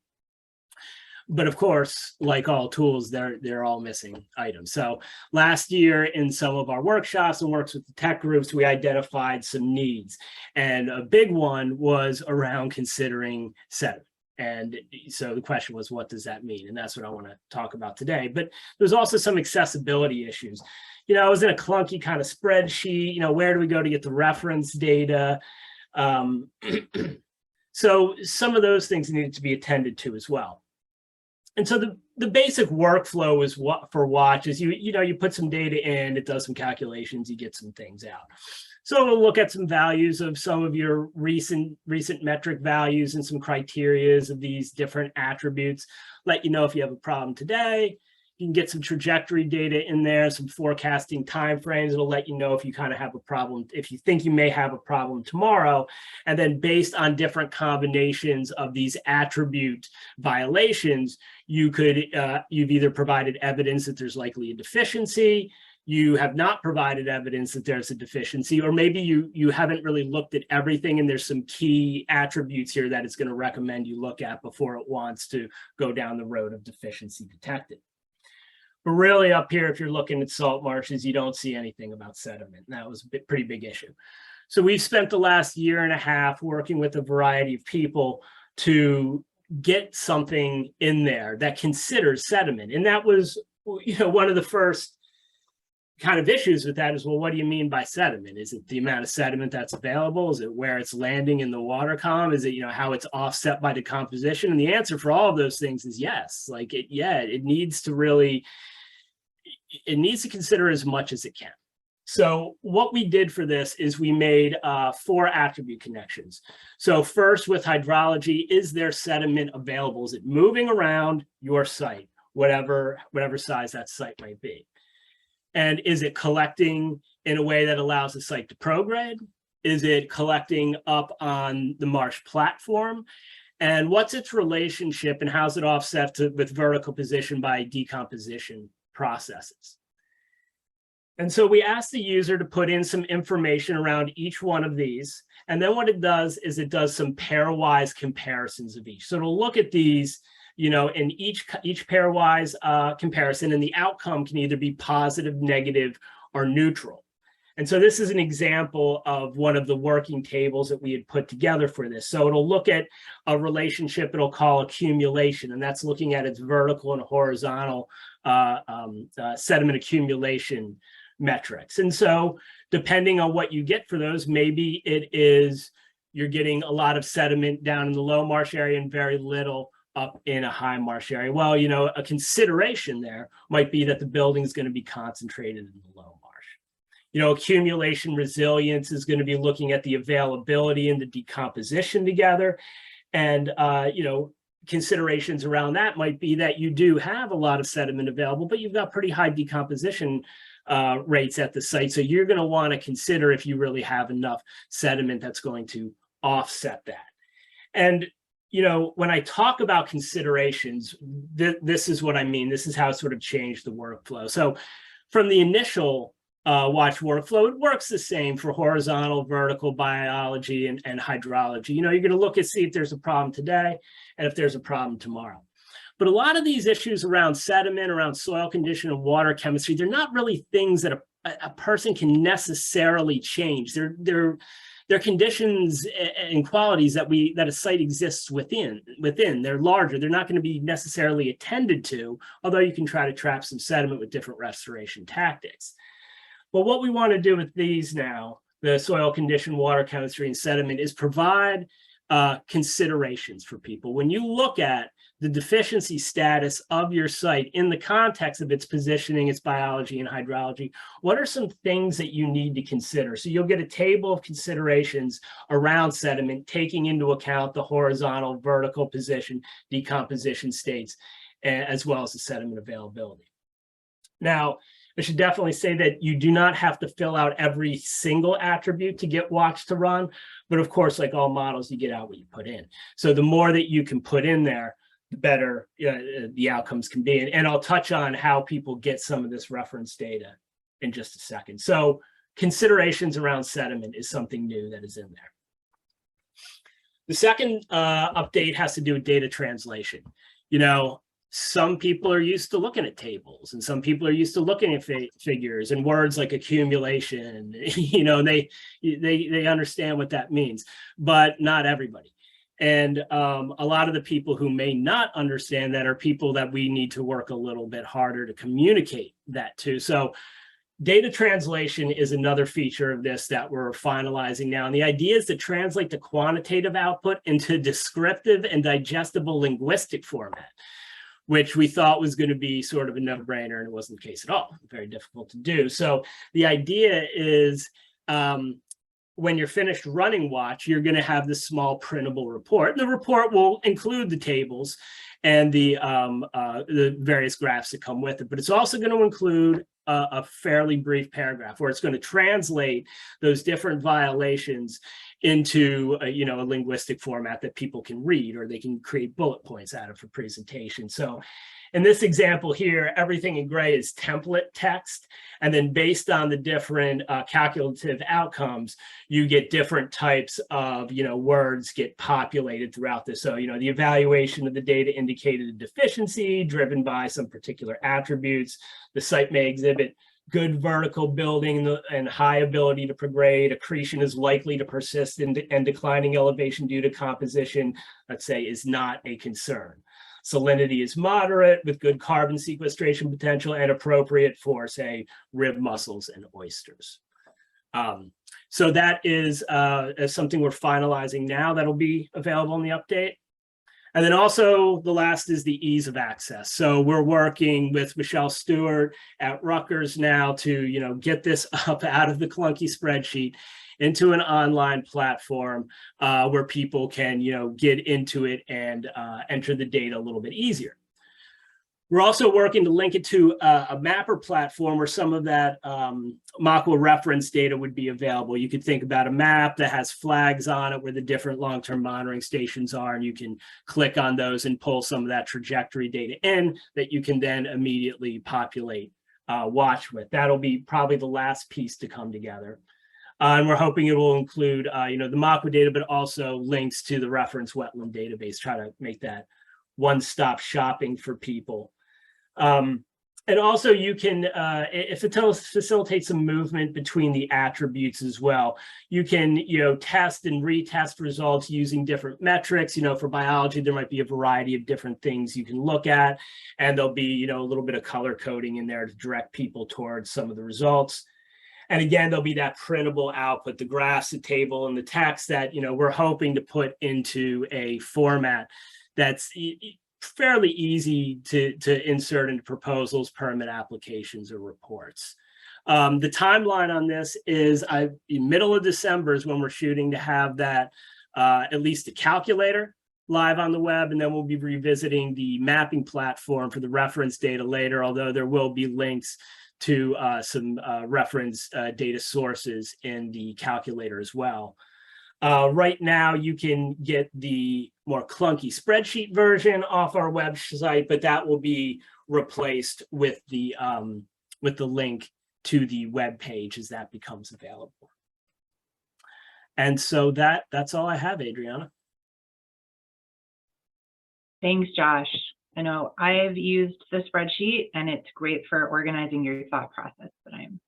But of course, like all tools, they're all missing items. So last year in some of our workshops and works with the tech groups, we identified some needs. And a big one was around considering sediment. And so the question was, what does that mean? And that's what I want to talk about today. But there's also some accessibility issues. I was in a clunky kind of spreadsheet, where do we go to get the reference data? So some of those things needed to be attended to as well. And so the basic workflow is for Watch is you put some data in, it does some calculations, you get some things out. So we'll look at some values of some of your recent metric values and some criterias of these different attributes. Let you know if you have a problem today. You can get some trajectory data in there, some forecasting timeframes. It'll let you know if you kind of have a problem, if you think you may have a problem tomorrow. And then based on different combinations of these attribute violations, you've either provided evidence that there's likely a deficiency, you have not provided evidence that there's a deficiency, or maybe you haven't really looked at everything and there's some key attributes here that it's going to recommend you look at before it wants to go down the road of deficiency detected. But really up here, if you're looking at salt marshes, you don't see anything about sediment. And that was a pretty big issue. So we've spent the last year and a half working with a variety of people to get something in there that considers sediment. And that was, one of the first kind of issues with that is, well, what do you mean by sediment? Is it the amount of sediment that's available? Is it where it's landing in the water column? Is it, how it's offset by decomposition? And the answer for all of those things is yes. Like it needs to consider as much as it can. So what we did for this is we made 4 attribute connections. So first, with hydrology, is there sediment available? Is it moving around your site, whatever size that site might be? And is it collecting in a way that allows the site to prograde? Is it collecting up on the marsh platform? And what's its relationship and how's it offset with vertical position by decomposition processes? And so we asked the user to put in some information around each one of these. And then what it does is it does some pairwise comparisons of each. So it'll look at these, in each pairwise comparison, and the outcome can either be positive, negative, or neutral. And so this is an example of one of the working tables that we had put together for this. So it'll look at a relationship it'll call accumulation, and that's looking at its vertical and horizontal sediment accumulation metrics. And so depending on what you get for those, maybe it is you're getting a lot of sediment down in the low marsh area and very little up in a high marsh area. Well, a consideration there might be that the building is going to be concentrated in the low marsh. Accumulation resilience is going to be looking at the availability and the decomposition together. And, considerations around that might be that you do have a lot of sediment available, but you've got pretty high decomposition rates at the site. So you're going to want to consider if you really have enough sediment that's going to offset that. And, when I talk about considerations, this is what I mean. This is how it sort of changed the workflow. So from the initial watch workflow, it works the same for horizontal, vertical, biology, and hydrology. You're going to look and see if there's a problem today and if there's a problem tomorrow. But a lot of these issues around sediment, around soil condition and water chemistry, they're not really things that a person can necessarily change. They're conditions and qualities that a site exists within. They're larger. They're not going to be necessarily attended to, although you can try to trap some sediment with different restoration tactics. But what we want to do with these now, the soil condition, water chemistry, and sediment, is provide considerations for people. When you look at the deficiency status of your site in the context of its positioning, its biology, and hydrology, what are some things that you need to consider? So you'll get a table of considerations around sediment, taking into account the horizontal, vertical position, decomposition states, as well as the sediment availability. Now, I should definitely say that you do not have to fill out every single attribute to get Watch to run, but of course, like all models, you get out what you put in. So the more that you can put in there, the better the outcomes can be. And I'll touch on how people get some of this reference data in just a second. So considerations around sediment is something new that is in there. The second update has to do with data translation. Some people are used to looking at tables, and some people are used to looking at figures and words like accumulation. They understand what that means, but not everybody. And a lot of the people who may not understand that are people that we need to work a little bit harder to communicate that to. So data translation is another feature of this that we're finalizing now. And the idea is to translate the quantitative output into descriptive and digestible linguistic format, which we thought was going to be sort of a no-brainer, and it wasn't the case at all. Very difficult to do. So the idea is when you're finished running Watch, you're going to have this small printable report. And the report will include the tables and the various graphs that come with it, but it's also going to include a fairly brief paragraph where it's going to translate those different violations into a linguistic format that people can read, or they can create bullet points out of for presentation. So in this example here, everything in gray is template text. And then based on the different calculative outcomes, you get different types of, words get populated throughout this. So, the evaluation of the data indicated a deficiency driven by some particular attributes. The site may exhibit good vertical building and high ability to prograde. Accretion is likely to persist and declining elevation due to composition, let's say, is not a concern. salinity is moderate with good carbon sequestration potential and appropriate for, say, rib mussels and oysters. So that is something we're finalizing now that'll be available in the update. And then also the last is the ease of access. So we're working with Michelle Stewart at Rutgers now to, get this up out of the clunky spreadsheet into an online platform where people can, get into it and enter the data a little bit easier. We're also working to link it to a mapper platform where some of that MAQUA reference data would be available. You could think about a map that has flags on it where the different long-term monitoring stations are, and you can click on those and pull some of that trajectory data in that you can then immediately populate watch with. That'll be probably the last piece to come together. And we're hoping it will include, the MAQUA data, but also links to the reference wetland database, try to make that one-stop shopping for people. And also you can, if it facilitates some movement between the attributes as well, you can, test and retest results using different metrics. For biology, there might be a variety of different things you can look at, and there'll be, a little bit of color coding in there to direct people towards some of the results. And again, there'll be that printable output, the graphs, the table, and the text that, we're hoping to put into a format that's fairly easy to insert into proposals, permit applications, or reports. The timeline on this is in middle of December is when we're shooting to have that, at least the calculator live on the web, and then we'll be revisiting the mapping platform for the reference data later, although there will be links to some reference data sources in the calculator as well. Right now, you can get the more clunky spreadsheet version off our website, but that will be replaced with the link to the web page as that becomes available. And so that's all I have, Adriana. Thanks, Josh. I know I've used the spreadsheet and it's great for organizing your thought process, but I'm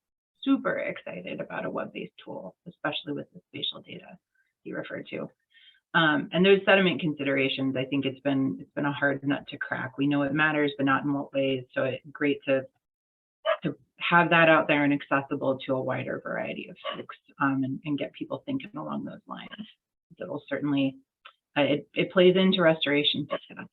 super excited about a web-based tool, especially with the spatial data you referred to. And those sediment considerations, I think it's been a hard nut to crack. We know it matters, but not in what ways. So it's great to have that out there and accessible to a wider variety of folks, and get people thinking along those lines. It'll certainly, it plays into restoration success.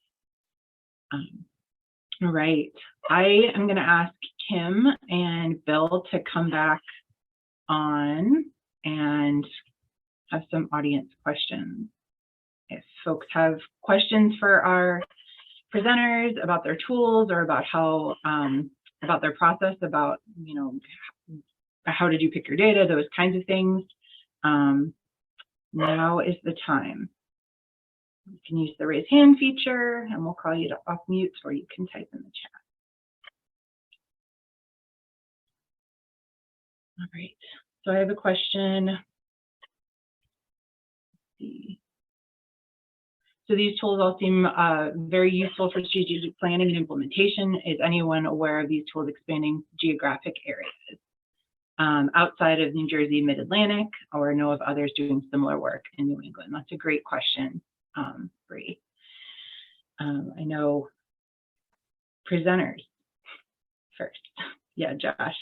All right, I am going to ask Kim and Bill to come back on and have some audience questions. If folks have questions for our presenters about their tools or about how, about their process, about, how did you pick your data, those kinds of things, now is the time. You can use the raise hand feature and we'll call you to off mute, or you can type in the chat. All right, so I have a question. Let's see. So these tools all seem very useful for strategic planning and implementation. Is anyone aware of these tools expanding geographic areas outside of New Jersey, Mid-Atlantic, or know of others doing similar work in New England? That's a great question, Bree. I know presenters first. Yeah, Josh.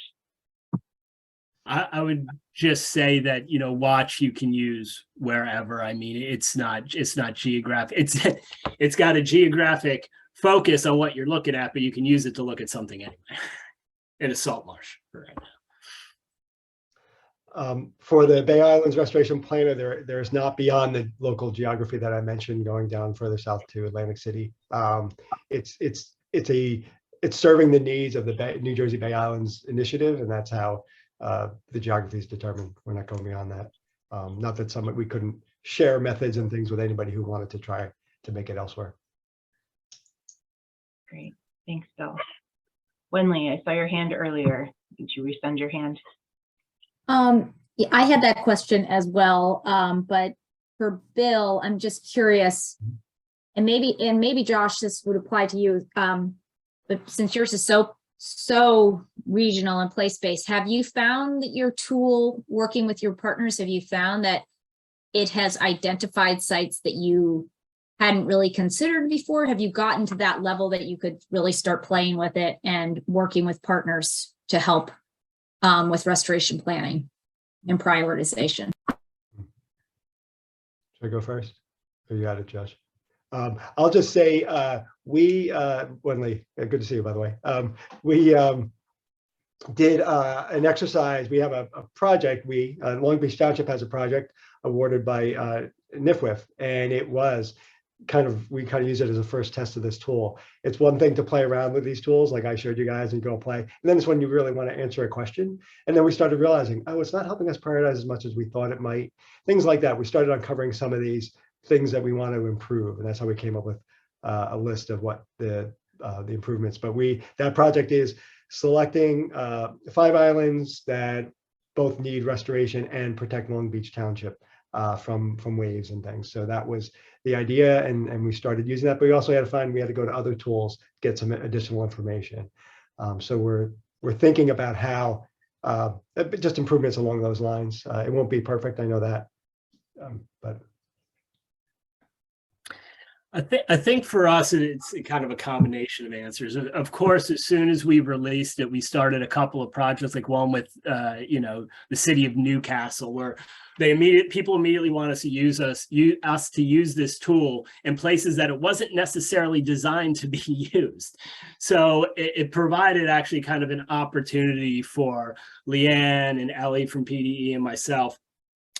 I would just say that, watch you can use wherever. I mean, it's not geographic. It's got a geographic focus on what you're looking at, but you can use it to look at something anyway in a salt marsh right now. For the Bay Islands Restoration Planner, there's not beyond the local geography that I mentioned, going down further south to Atlantic City. It's serving the needs of the New Jersey Bay Islands initiative, and that's how the geography is determined. We're not going beyond that. Not that we couldn't share methods and things with anybody who wanted to try to make it elsewhere. Great, thanks, Bill. Wenli, I saw your hand earlier. Did you resend your hand? Yeah, I had that question as well, but for Bill, I'm just curious, and maybe Josh, this would apply to you, but since yours is so regional and place-based, have you found that your tool, working with your partners, have you found that it has identified sites that you hadn't really considered before? Have you gotten to that level that you could really start playing with it and working with partners to help with restoration planning and prioritization? Should I go first? Or you got it, Josh? I'll just say, Wenley, good to see you, by the way. We did an exercise. We have a project. Long Beach Township has a project awarded by NIFWF, and it was we kind of use it as a first test of this tool. It's one thing to play around with these tools, like I showed you guys, and go play. And then it's when you really want to answer a question. And then we started realizing, oh, it's not helping us prioritize as much as we thought it might. Things like that. We started uncovering some of these things that we want to improve, and that's how we came up with a list of what the improvements. But that project is selecting 5 islands that both need restoration and protect Long Beach Township from waves and things. So that was the idea, and we started using that. But we also had to go to other tools, get some additional information. So we're thinking about how just improvements along those lines. It won't be perfect, I know that, but. I think for us, it's kind of a combination of answers. Of course, as soon as we released it, we started a couple of projects, like one with, the city of Newcastle, where people immediately want us to use this tool in places that it wasn't necessarily designed to be used. So it provided actually kind of an opportunity for Leanne and Ellie from PDE and myself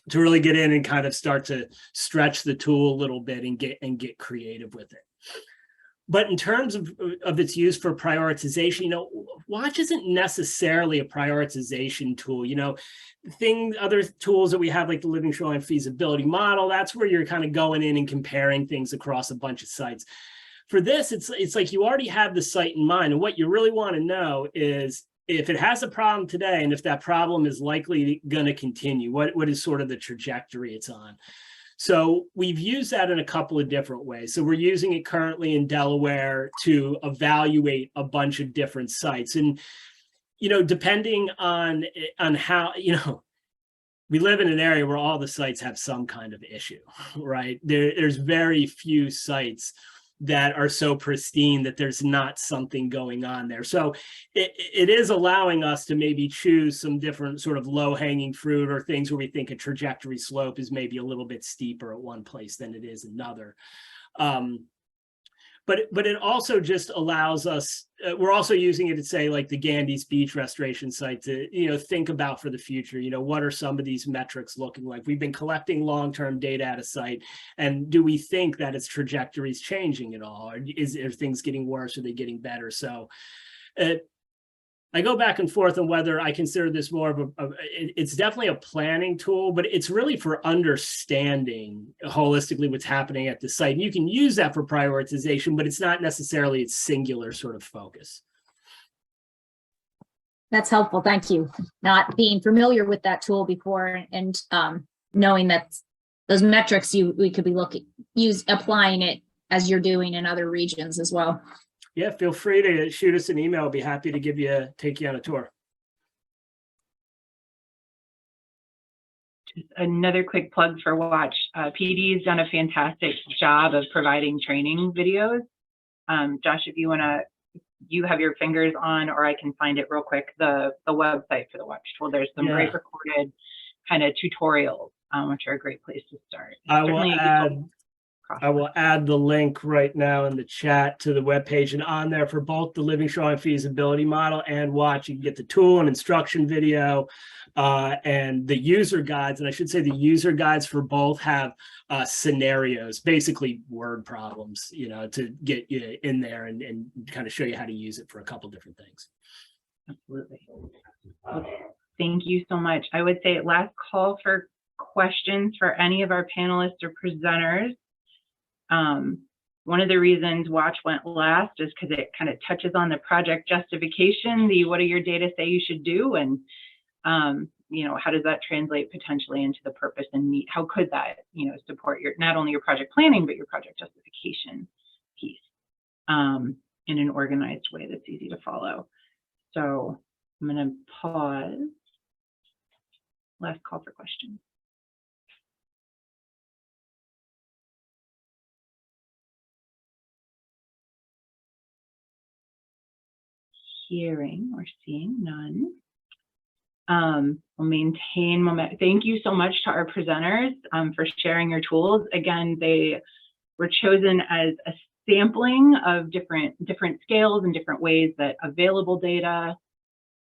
to really get in and kind of start to stretch the tool a little bit and get creative with it. But in terms of its use for prioritization, Watch isn't necessarily a prioritization tool. Other tools that we have, like the Living Shoreline Feasibility Model, that's where you're kind of going in and comparing things across a bunch of sites. For this, it's like you already have the site in mind, and what you really want to know is, if it has a problem today, and if that problem is likely going to continue, what is sort of the trajectory it's on. So we've used that in a couple of different ways. So we're using it currently in Delaware to evaluate a bunch of different sites. And, depending on how, we live in an area where all the sites have some kind of issue, right? There's very few sites that are so pristine that there's not something going on there. So it is allowing us to maybe choose some different sort of low-hanging fruit, or things where we think a trajectory slope is maybe a little bit steeper at one place than it is another. But it also just allows us, we're also using it to say, like the Gandy's Beach restoration site, to think about for the future, what are some of these metrics looking like? We've been collecting long-term data at a site, and do we think that its trajectory is changing at all? Or are things getting worse? Are they getting better? So I go back and forth on whether I consider this more of it's definitely a planning tool, but it's really for understanding holistically what's happening at the site. And you can use that for prioritization, but it's not necessarily its singular sort of focus. That's helpful. Thank you. Not being familiar with that tool before, and knowing that those metrics we could be applying it as you're doing in other regions as well. Yeah, feel free to shoot us an email. I'll be happy to take you on a tour. Just another quick plug for Watch. PD has done a fantastic job of providing training videos. Josh, if you have your fingers on, or I can find it real quick, the website for the Watch tool. There's some great recorded kind of tutorials, which are a great place to start. I will add the link right now in the chat to the webpage, and on there for both the Living Shoreline Feasibility Model and Watch, you can get the tool and instruction video and the user guides. And I should say the user guides for both have scenarios, basically word problems, to get you in there and kind of show you how to use it for a couple different things. Absolutely. Well, thank you so much. I would say last call for questions for any of our panelists or presenters. One of the reasons Watch went last is because it kind of touches on the project justification, what do your data say you should do, and how does that translate potentially into the purpose and need? How could that support not only your project planning but your project justification piece in an organized way that's easy to follow. So I'm going to pause. Last call for questions. hearing or seeing none. We'll maintain momentum. Thank you so much to our presenters for sharing your tools. Again, they were chosen as a sampling of different scales and different ways that available data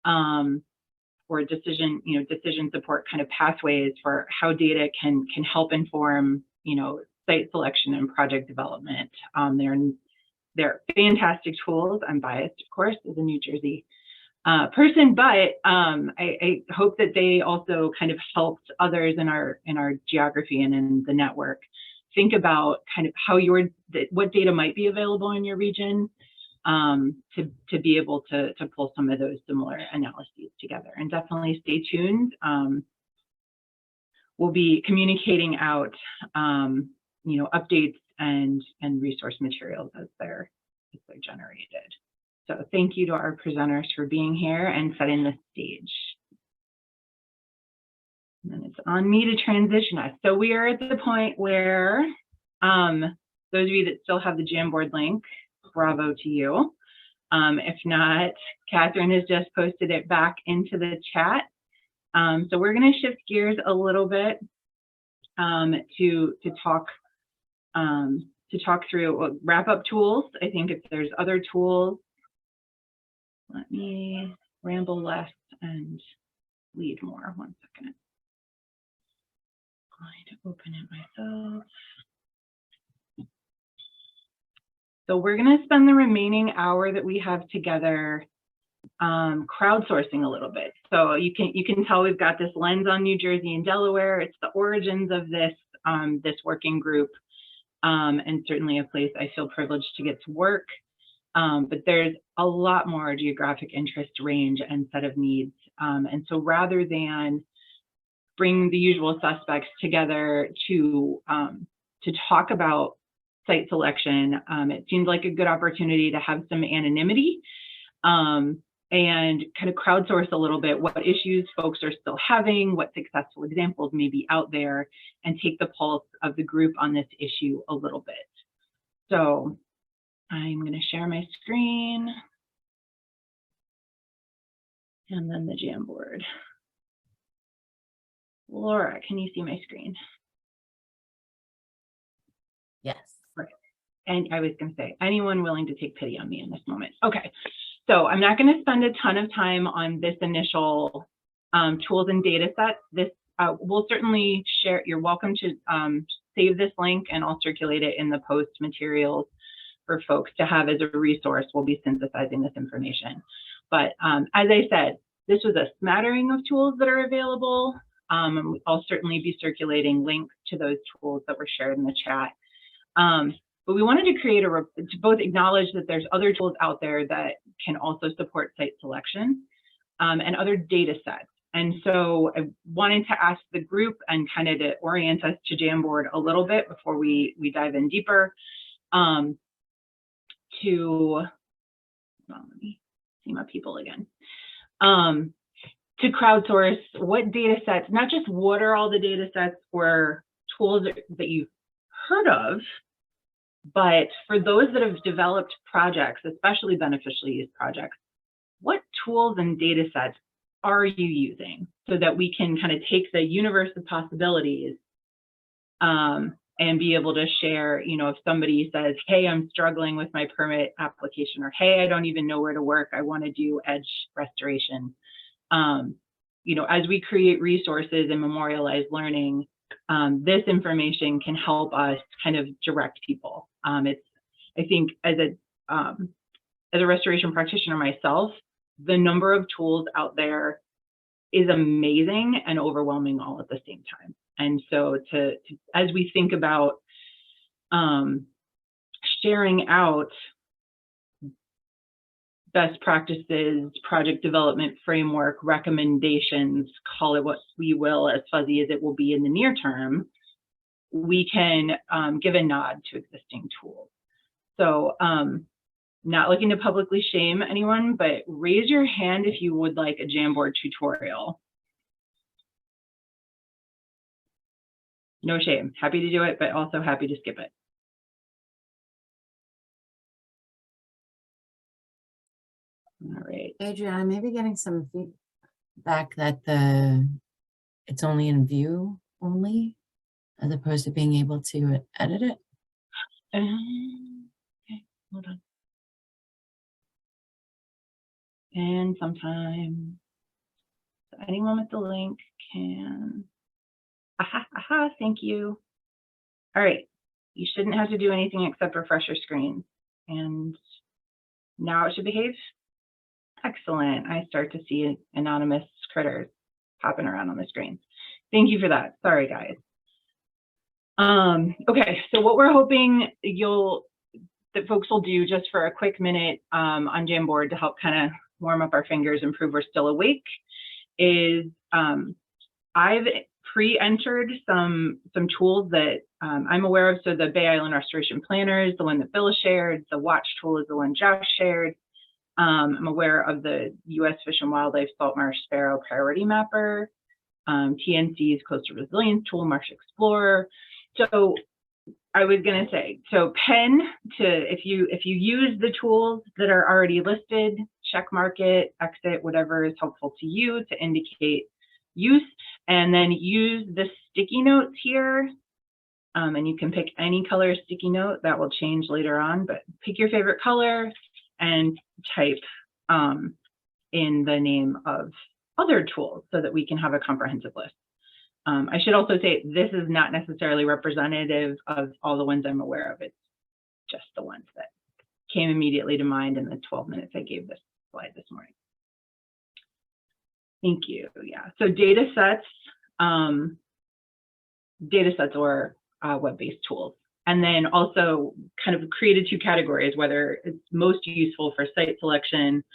or decision support kind of pathways for how data can help inform, site selection and project development. They're fantastic tools. I'm biased, of course, as a New Jersey person, but I hope that they also kind of helped others in our geography and in the network think about kind of how what data might be available in your region to be able to pull some of those similar analyses together. And definitely stay tuned. We'll be communicating out updates and resource materials as they're generated. So thank you to our presenters for being here and setting the stage. And then it's on me to transition us. So we are at the point where those of you that still have the Jamboard link, bravo to you. If not, Catherine has just posted it back into the chat. So we're going to shift gears a little bit to talk through wrap up tools. I think if there's other tools, let me ramble less and lead more. 1 second. I'm going to open it myself. So we're going to spend the remaining hour that we have together crowdsourcing a little bit. So you can tell we've got this lens on New Jersey and Delaware. It's the origins of this working group, and certainly a place I feel privileged to get to work. But there's a lot more geographic interest range and set of needs. And so rather than bring the usual suspects together to talk about site selection, it seemed like a good opportunity to have some anonymity and kind of crowdsource a little bit what issues folks are still having, what successful examples may be out there, and take the pulse of the group on this issue a little bit. So I'm going to share my screen and then the Jamboard. Laura, can you see my screen? Yes. Right. And I was going to say, anyone willing to take pity on me in this moment? Okay. So I'm not going to spend a ton of time on this initial tools and data sets. This we'll certainly share. You're welcome to save this link, and I'll circulate it in the post materials for folks to have as a resource. We'll be synthesizing this information. But as I said, this was a smattering of tools that are available. I'll certainly be circulating links to those tools that were shared in the chat. But we wanted to create to both acknowledge that there's other tools out there that can also support site selection and other data sets. And so I wanted to ask the group and kind of to orient us to Jamboard a little bit before we dive in deeper let me see my people again. To crowdsource what data sets, not just what are all the data sets or tools that you've heard of, but for those that have developed projects, especially beneficial use projects, what tools and data sets are you using so that we can kind of take the universe of possibilities and be able to share, if somebody says, hey, I'm struggling with my permit application, or hey, I don't even know where to work, I want to do edge restoration. As we create resources and memorialize learning, this information can help us kind of direct people. I think as a restoration practitioner myself, the number of tools out there is amazing and overwhelming all at the same time. And so as we think about sharing out best practices, project development framework, recommendations, call it what we will, as fuzzy as it will be in the near term, we can give a nod to existing tools. So not looking to publicly shame anyone, but raise your hand if you would like a Jamboard tutorial. No shame, happy to do it, but also happy to skip it. All right. Adriana, I may be getting some feedback that it's only in view only, as opposed to being able to edit it. Okay, hold on. And sometime anyone with the link can. Aha, aha, thank you. All right, you shouldn't have to do anything except refresh your screen. And now it should behave. Excellent. I start to see anonymous critters popping around on the screen. Thank you for that. Sorry, guys. Okay, so what we're hoping that folks will do just for a quick minute on Jamboard to help kind of warm up our fingers and prove we're still awake is I've pre-entered some tools that I'm aware of. So the Bay Island Restoration Planner is the one that Bill shared. The Watch tool is the one Josh shared. I'm aware of the U.S. Fish and Wildlife Salt Marsh Sparrow Priority Mapper, TNC's Coastal Resilience tool, Marsh Explorer. So I was going to say, so pen to, if you use the tools that are already listed, check mark it, exit, whatever is helpful to you to indicate use, and then use the sticky notes here. And you can pick any color sticky note that will change later on, but pick your favorite color and type in the name of other tools so that we can have a comprehensive list. I should also say this is not necessarily representative of all the ones I'm aware of. It's just the ones that came immediately to mind in the 12 minutes I gave this slide this morning. Thank you. Yeah. So data sets or web-based tools. And then also kind of created two categories, whether it's most useful for site selection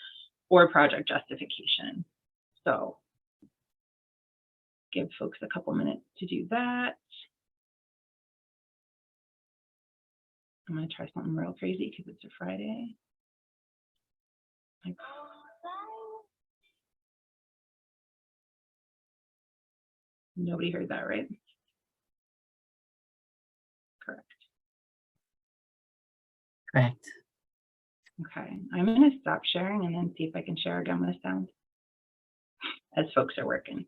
or project justification. So give folks a couple minutes to do that. I'm going to try something real crazy because it's a Friday. Nobody heard that, right? Correct. Correct. Okay, I'm going to stop sharing and then see if I can share again with sound as folks are working.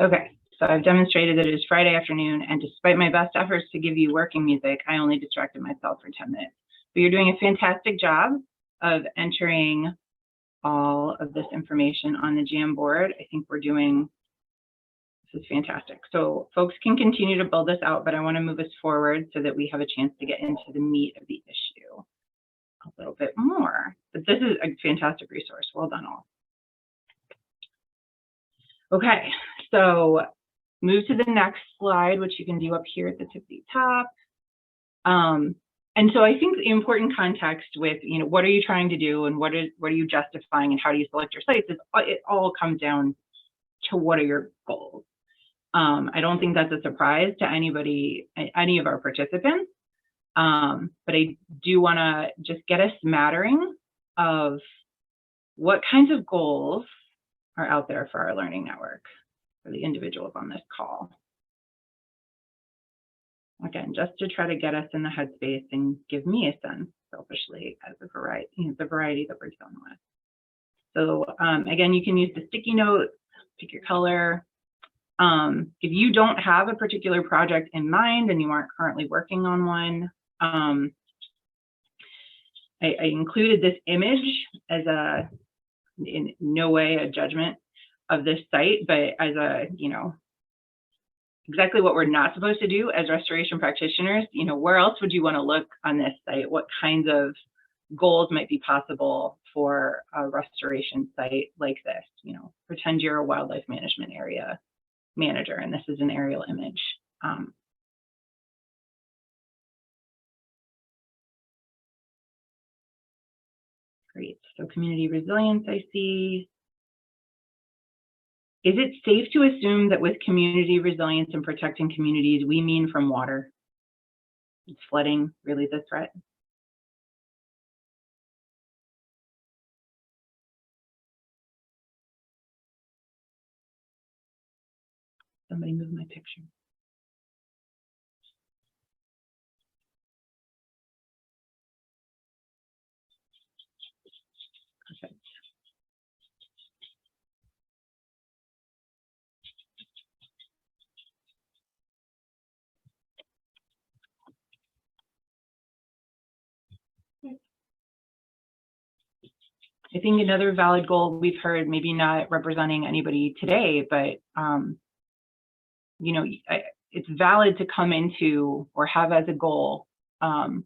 Okay, so I've demonstrated that it is Friday afternoon, and despite my best efforts to give you working music, I only distracted myself for 10 minutes. But you're doing a fantastic job of entering all of this information on the Jamboard. I think this is fantastic. So folks can continue to build this out, but I want to move us forward so that we have a chance to get into the meat of the issue a little bit more. But this is a fantastic resource. Well done all. Okay, so move to the next slide, which you can do up here at the tippy top. And so I think the important context with, what are you trying to do and what are you justifying and how do you select your sites is it all comes down to what are your goals. I don't think that's a surprise to anybody, any of our participants, but I do want to just get a smattering of what kinds of goals are out there for our learning network, for the individuals on this call. Again, just to try to get us in the headspace and give me a sense, selfishly, as the variety that we're dealing with. So again, you can use the sticky notes, pick your color. If you don't have a particular project in mind and you aren't currently working on one, I included this image as in no way a judgment of this site, but as exactly what we're not supposed to do as restoration practitioners. Where else would you want to look on this site? What kinds of goals might be possible for a restoration site like this? Pretend you're a wildlife management area manager, and this is an aerial image. Great, so community resilience, I see. Is it safe to assume that with community resilience and protecting communities, we mean from water? Is flooding really the threat? Somebody move my picture. Perfect. I think another valid goal we've heard, maybe not representing anybody today, but it's valid to come into or have as a goal to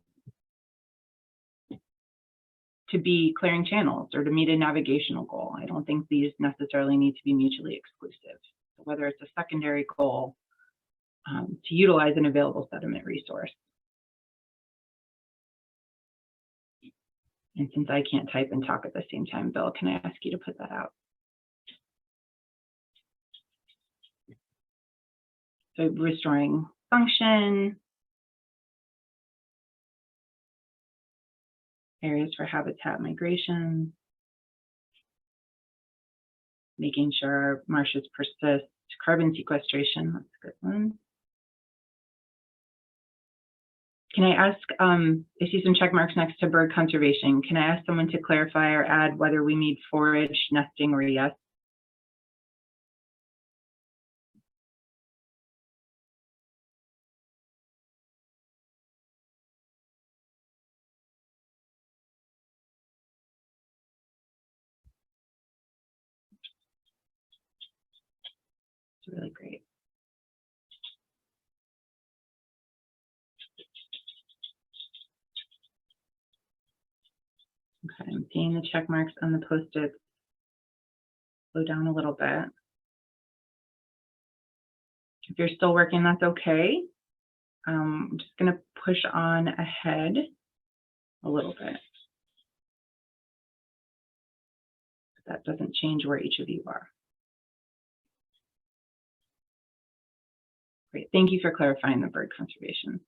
be clearing channels or to meet a navigational goal. I don't think these necessarily need to be mutually exclusive. So whether it's a secondary goal to utilize an available sediment resource. And since I can't type and talk at the same time, Bill, can I ask you to put that out? So restoring function, areas for habitat migration, making sure our marshes persist, carbon sequestration, that's a good one. Can I ask, I see some check marks next to bird conservation. Can I ask someone to clarify or add whether we need forage, nesting, or yes? It's really great. Okay, I'm seeing the check marks on the post-its slow down a little bit. If you're still working, that's okay. I'm just going to push on ahead a little bit. That doesn't change where each of you are. Great, thank you for clarifying the bird conservation.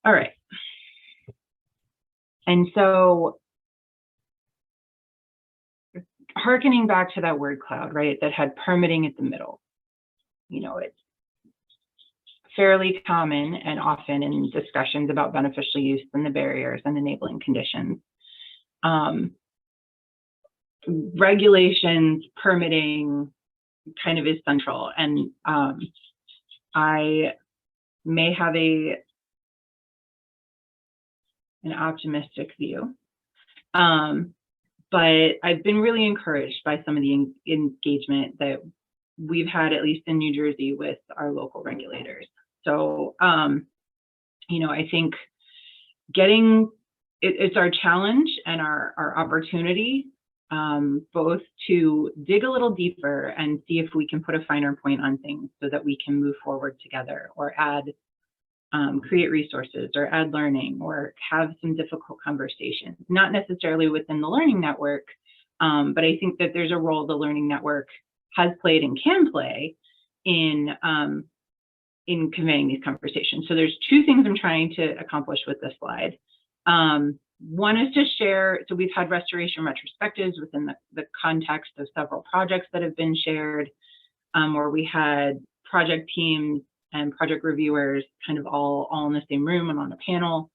All right. And so hearkening back to that word cloud, right, that had permitting at the middle. It's fairly common and often in discussions about beneficial use and the barriers and enabling conditions. regulations, permitting kind of is central. And I may have an optimistic view. But I've been really encouraged by some of the engagement that we've had, at least in New Jersey, with our local regulators. So, you know, I think it's our challenge and our opportunity, both to dig a little deeper and see if we can put a finer point on things so that we can move forward together, or add, create resources, or add learning, or have some difficult conversations, not necessarily within the learning network, but I think that there's a role the learning network has played and can play in conveying these conversations. So there's two things I'm trying to accomplish with this slide. One is to share, so we've had restoration retrospectives within the context of several projects that have been shared, where we had project teams and project reviewers kind of all in the same room and on a panel.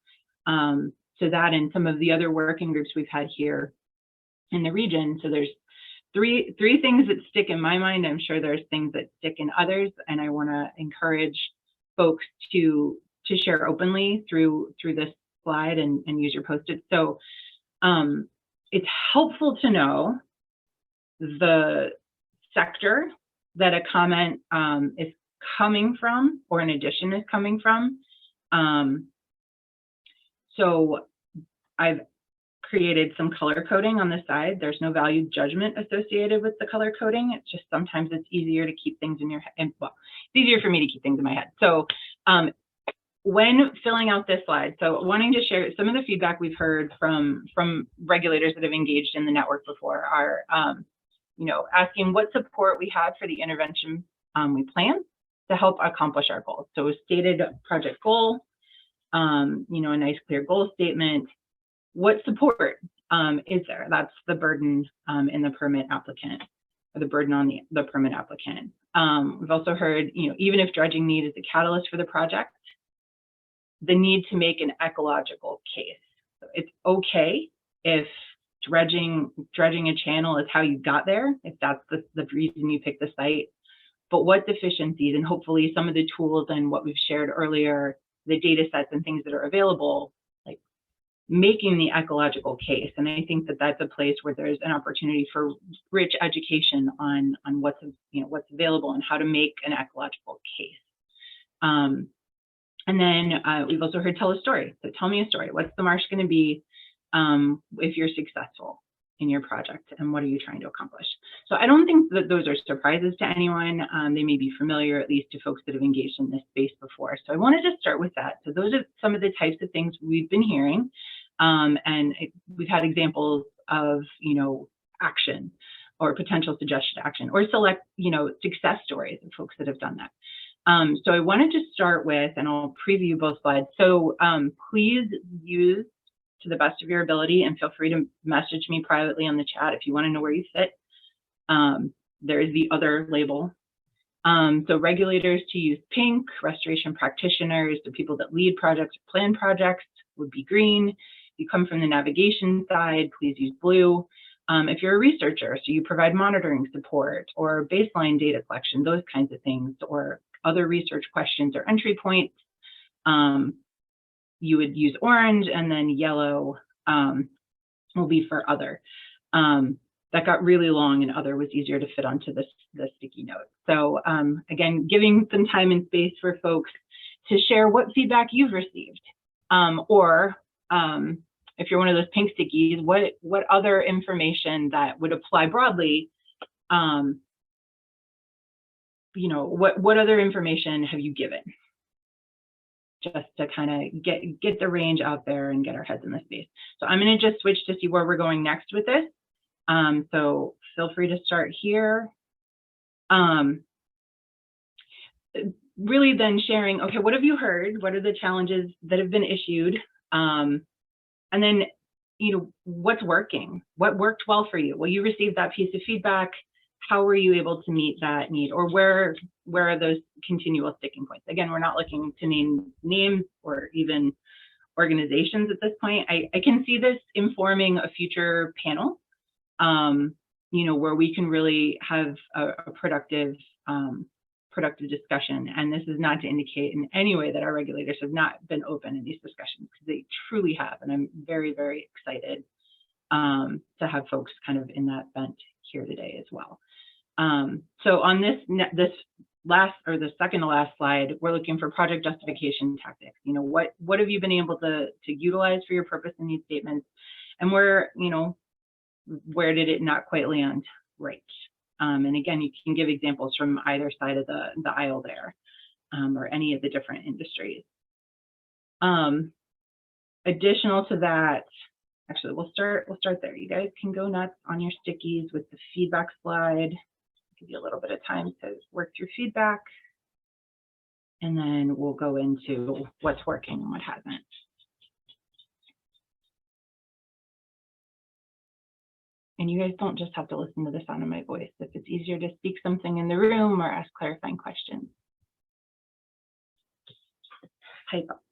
So that, and some of the other working groups we've had here in the region. So there's three things that stick in my mind. I'm sure there's things that stick in others, and I want to encourage folks to share openly through this slide and use your Post-it. So it's helpful to know the sector that a comment is coming from, or an addition is coming from. So I've created some color coding on the side. There's no value judgment associated with the color coding. It's just sometimes it's easier to keep things in your head. Well, it's easier for me to keep things in my head. So when filling out this slide, so wanting to share some of the feedback we've heard from regulators that have engaged in the network before are, you know, asking what support we have for the intervention we plan to help accomplish our goals. So a stated project goal, you know, a nice clear goal statement. What support is there? That's the burden in the permit applicant, or the burden on the permit applicant. We've also heard, you know, even if dredging need is a catalyst for the project, the need to make an ecological case. So it's okay if dredging a channel is how you got there, if that's the reason you picked the site, but what deficiencies, and hopefully some of the tools and what we've shared earlier, the data sets and things that are available, like making the ecological case. And I think that that's a place where there's an opportunity for rich education on what's, you know, what's available and how to make an ecological case. And then we've also heard tell a story. So tell me a story. What's the marsh going to be if you're successful in your project, and what are you trying to accomplish? So I don't think that those are surprises to anyone. They may be familiar, at least to folks that have engaged in this space before. So I wanted to start with that. So those are some of the types of things we've been hearing. We've had examples of, you know, action or potential suggested action, or select, you know, success stories of folks that have done that. So I wanted to start with, and I'll preview both slides. So please use to the best of your ability, and feel free to message me privately on the chat if you want to know where you fit. There is the other label. So regulators to use pink, restoration practitioners, the people that lead projects or plan projects, would be green. If you come from the navigation side, please use blue. If you're a researcher, so you provide monitoring support or baseline data collection, those kinds of things, or other research questions or entry points, you would use orange, and then yellow will be for other. That got really long, and other was easier to fit onto the sticky note. So again, giving some time and space for folks to share what feedback you've received, or if you're one of those pink stickies, what other information that would apply broadly, you know, what other information have you given? Just to kind of get the range out there and get our heads in the space. So I'm going to just switch to see where we're going next with this. So feel free to start here. Really then sharing, okay, what have you heard? What are the challenges that have been issued? And then, you know, what's working? What worked well for you? Well, you received that piece of feedback. How were you able to meet that need, or where are those continual sticking points? Again, we're not looking to name names or even organizations at this point. I can see this informing a future panel you know, where we can really have a productive discussion. And this is not to indicate in any way that our regulators have not been open in these discussions, because they truly have. And I'm very, very excited to have folks kind of in that bent here today as well. So on this last, or the second to last slide, we're looking for project justification tactics. You know, what have you been able to utilize for your purpose in these statements, and where, you know, where did it not quite land right? And again, you can give examples from either side of the aisle there, or any of the different industries. Additional to that, actually, we'll start there. You guys can go nuts on your stickies with the feedback slide. Give you a little bit of time to work through feedback, and then we'll go into what's working and what hasn't. And you guys don't just have to listen to the sound of my voice. If it's easier to speak something in the room or ask clarifying questions, type up.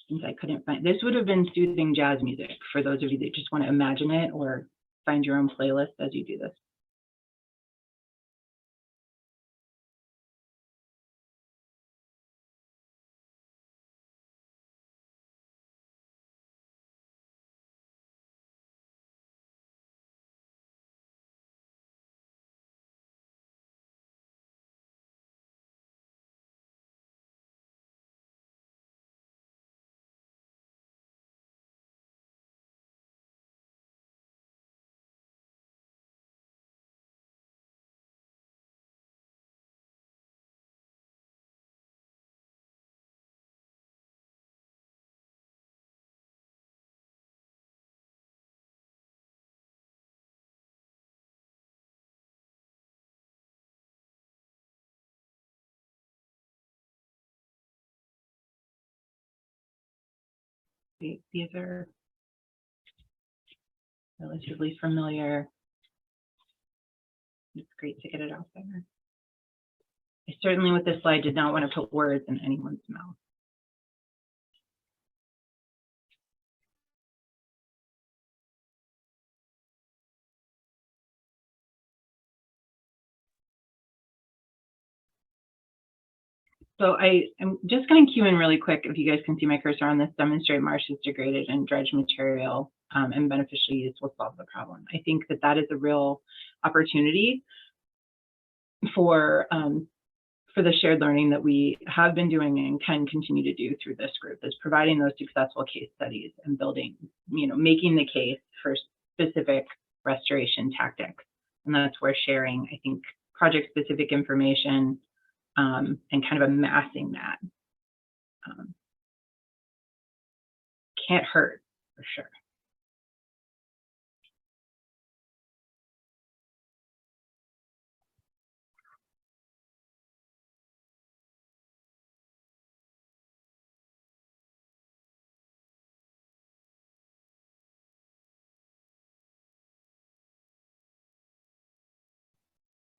Since I couldn't find, this would have been soothing jazz music for those of you that just want to imagine it or find your own playlist as you do this. These are relatively familiar. It's great to get it out there. I certainly with this slide did not want to put words in anyone's mouth. So I am just going to cue in really quick, if you guys can see my cursor on this, demonstrate marshes degraded and dredge material and beneficial use will solve the problem. I think that that is a real opportunity for the shared learning that we have been doing and can continue to do through this group, is providing those successful case studies and building, you know, making the case for specific restoration tactics. And that's where sharing, I think, project specific information and kind of amassing that can't hurt, for sure.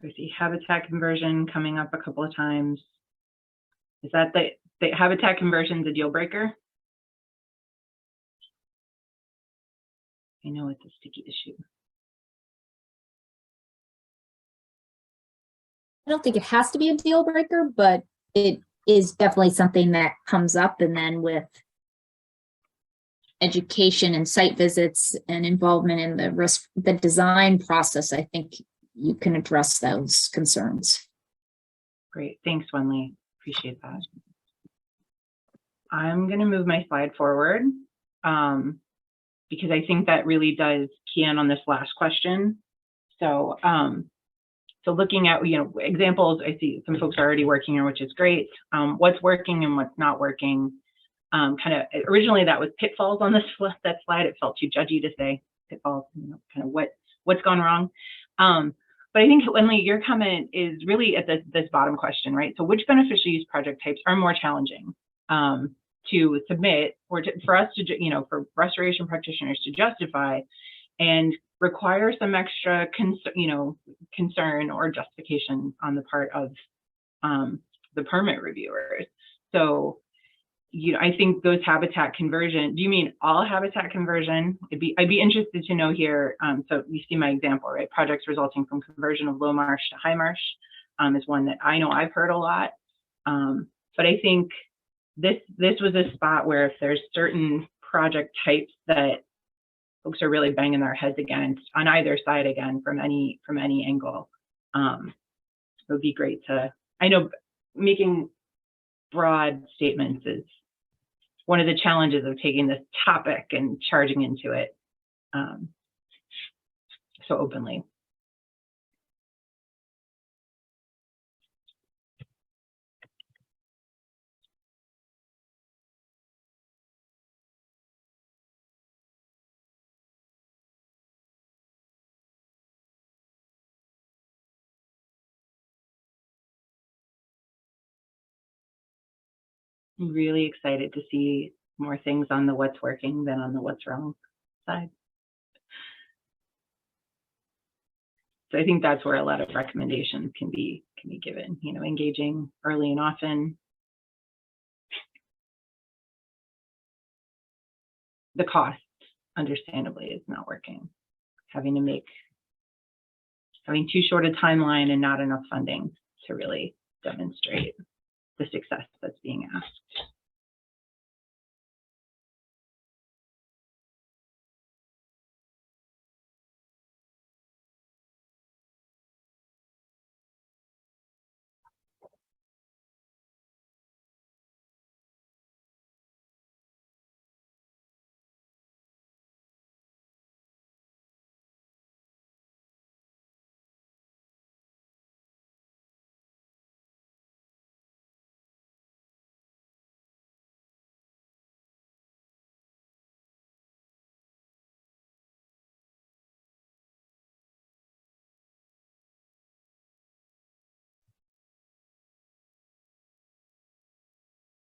We see habitat conversion coming up a couple of times. Is that the habitat conversion is a deal breaker? I know it's a sticky issue. I don't think it has to be a deal breaker, but it is definitely something that comes up. And then with education and site visits and involvement in the design process, I think you can address those concerns. Great, thanks, Wenli. Appreciate that. I'm going to move my slide forward because I think that really does key in on this last question. So, so looking at, you know, examples, I see some folks are already working here, which is great. What's working and what's not working. Kind of originally that was pitfalls on this that slide. It felt too judgy to say pitfalls, you know, kind of what's gone wrong. But I think, Wenli, your comment is really at this bottom question, right? So which beneficial use project types are more challenging to submit, or for us to, you know, for restoration practitioners to justify and require some extra concern or justification on the part of the permit reviewers. So I think those habitat conversion, do you mean all habitat conversion? I'd be interested to know here. So you see my example, right? Projects resulting from conversion of low marsh to high marsh is one that I know I've heard a lot. But I think this was a spot where if there's certain project types that folks are really banging their heads against on either side, again, from any angle, it would be great to, I know making broad statements is one of the challenges of taking this topic and charging into it so openly. I'm really excited to see more things on the what's working than on the what's wrong side. So I think that's where a lot of recommendations can be given, engaging early and often. The cost, understandably, is not working. Having too short a timeline and not enough funding to really demonstrate the success that's being asked.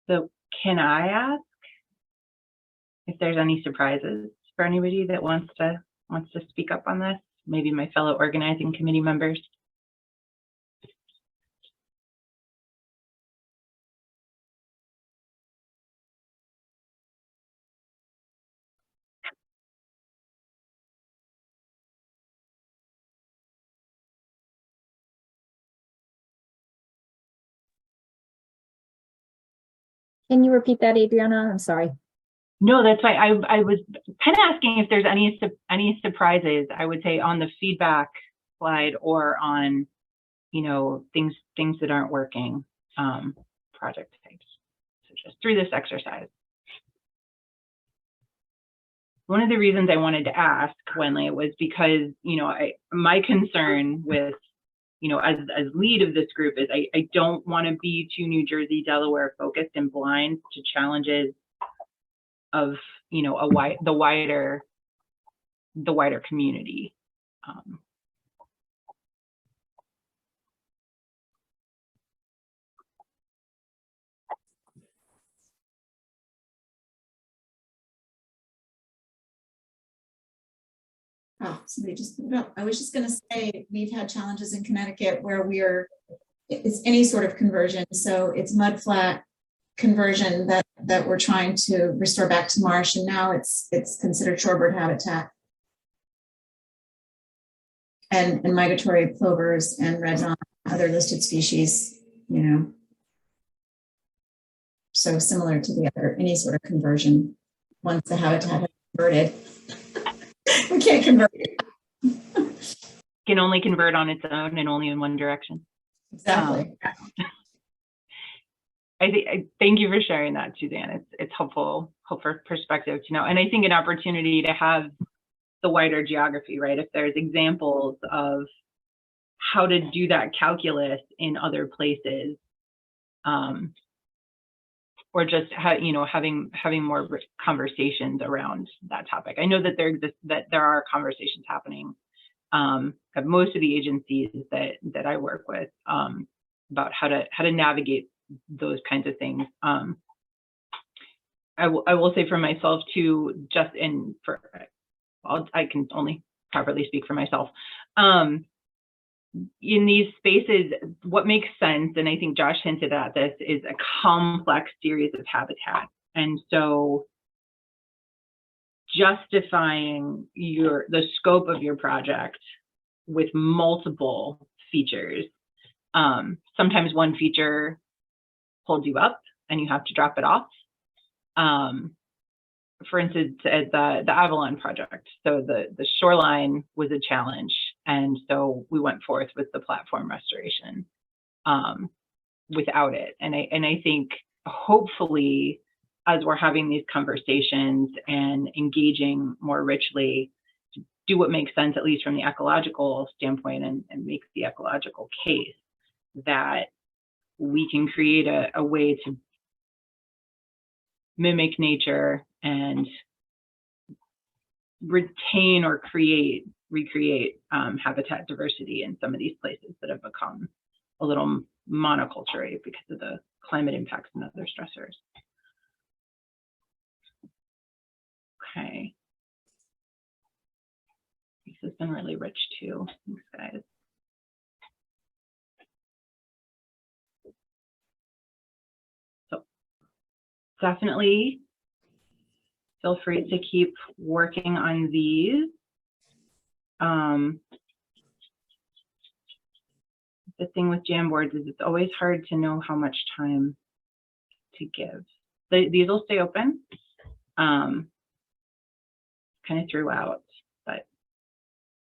So can I ask if there's any surprises for anybody that wants to speak up on this? Maybe my fellow organizing committee members. Can you repeat that, Adriana? I'm sorry. No, that's fine. I was kind of asking if there's any surprises, I would say, on the feedback slide or on, things that aren't working, project types. So just through this exercise. One of the reasons I wanted to ask, Wenley, was because, my concern with, as lead of this group is I don't want to be too New Jersey, Delaware focused and blind to challenges of, the wider community. Oh, somebody just put it up. I was just going to say, we've had challenges in Connecticut where it's any sort of conversion. So it's mudflat conversion that we're trying to restore back to marsh, and now it's considered shorebird habitat. And migratory plovers and red-eye, other listed species, So similar to the other, any sort of conversion, once the habitat is converted. We can't convert it. Can only convert on its own and only in one direction. Exactly. I thank you for sharing that, Suzanne. It's helpful perspective to know. And I think an opportunity to have the wider geography, right? If there's examples of how to do that calculus in other places, or just having more conversations around that topic. I know that there are conversations happening at most of the agencies that I work with about how to navigate those kinds of things. I will say for myself too, I can only properly speak for myself. in these spaces, what makes sense, and I think Josh hinted at this, is a complex series of habitats. And so justifying the scope of your project with multiple features. Sometimes one feature holds you up and you have to drop it off. For instance, at the Avalon project, so the shoreline was a challenge, and so we went forth with the platform restoration without it. And I think hopefully, as we're having these conversations and engaging more richly, to do what makes sense, at least from the ecological standpoint, and make the ecological case, that we can create a way to mimic nature and retain or recreate habitat diversity in some of these places that have become a little monoculture because of the climate impacts and other stressors. Okay. This has been really rich too. Thanks, guys. So definitely feel free to keep working on these. The thing with Jamboards is it's always hard to know how much time to give. These will stay open kind of throughout, but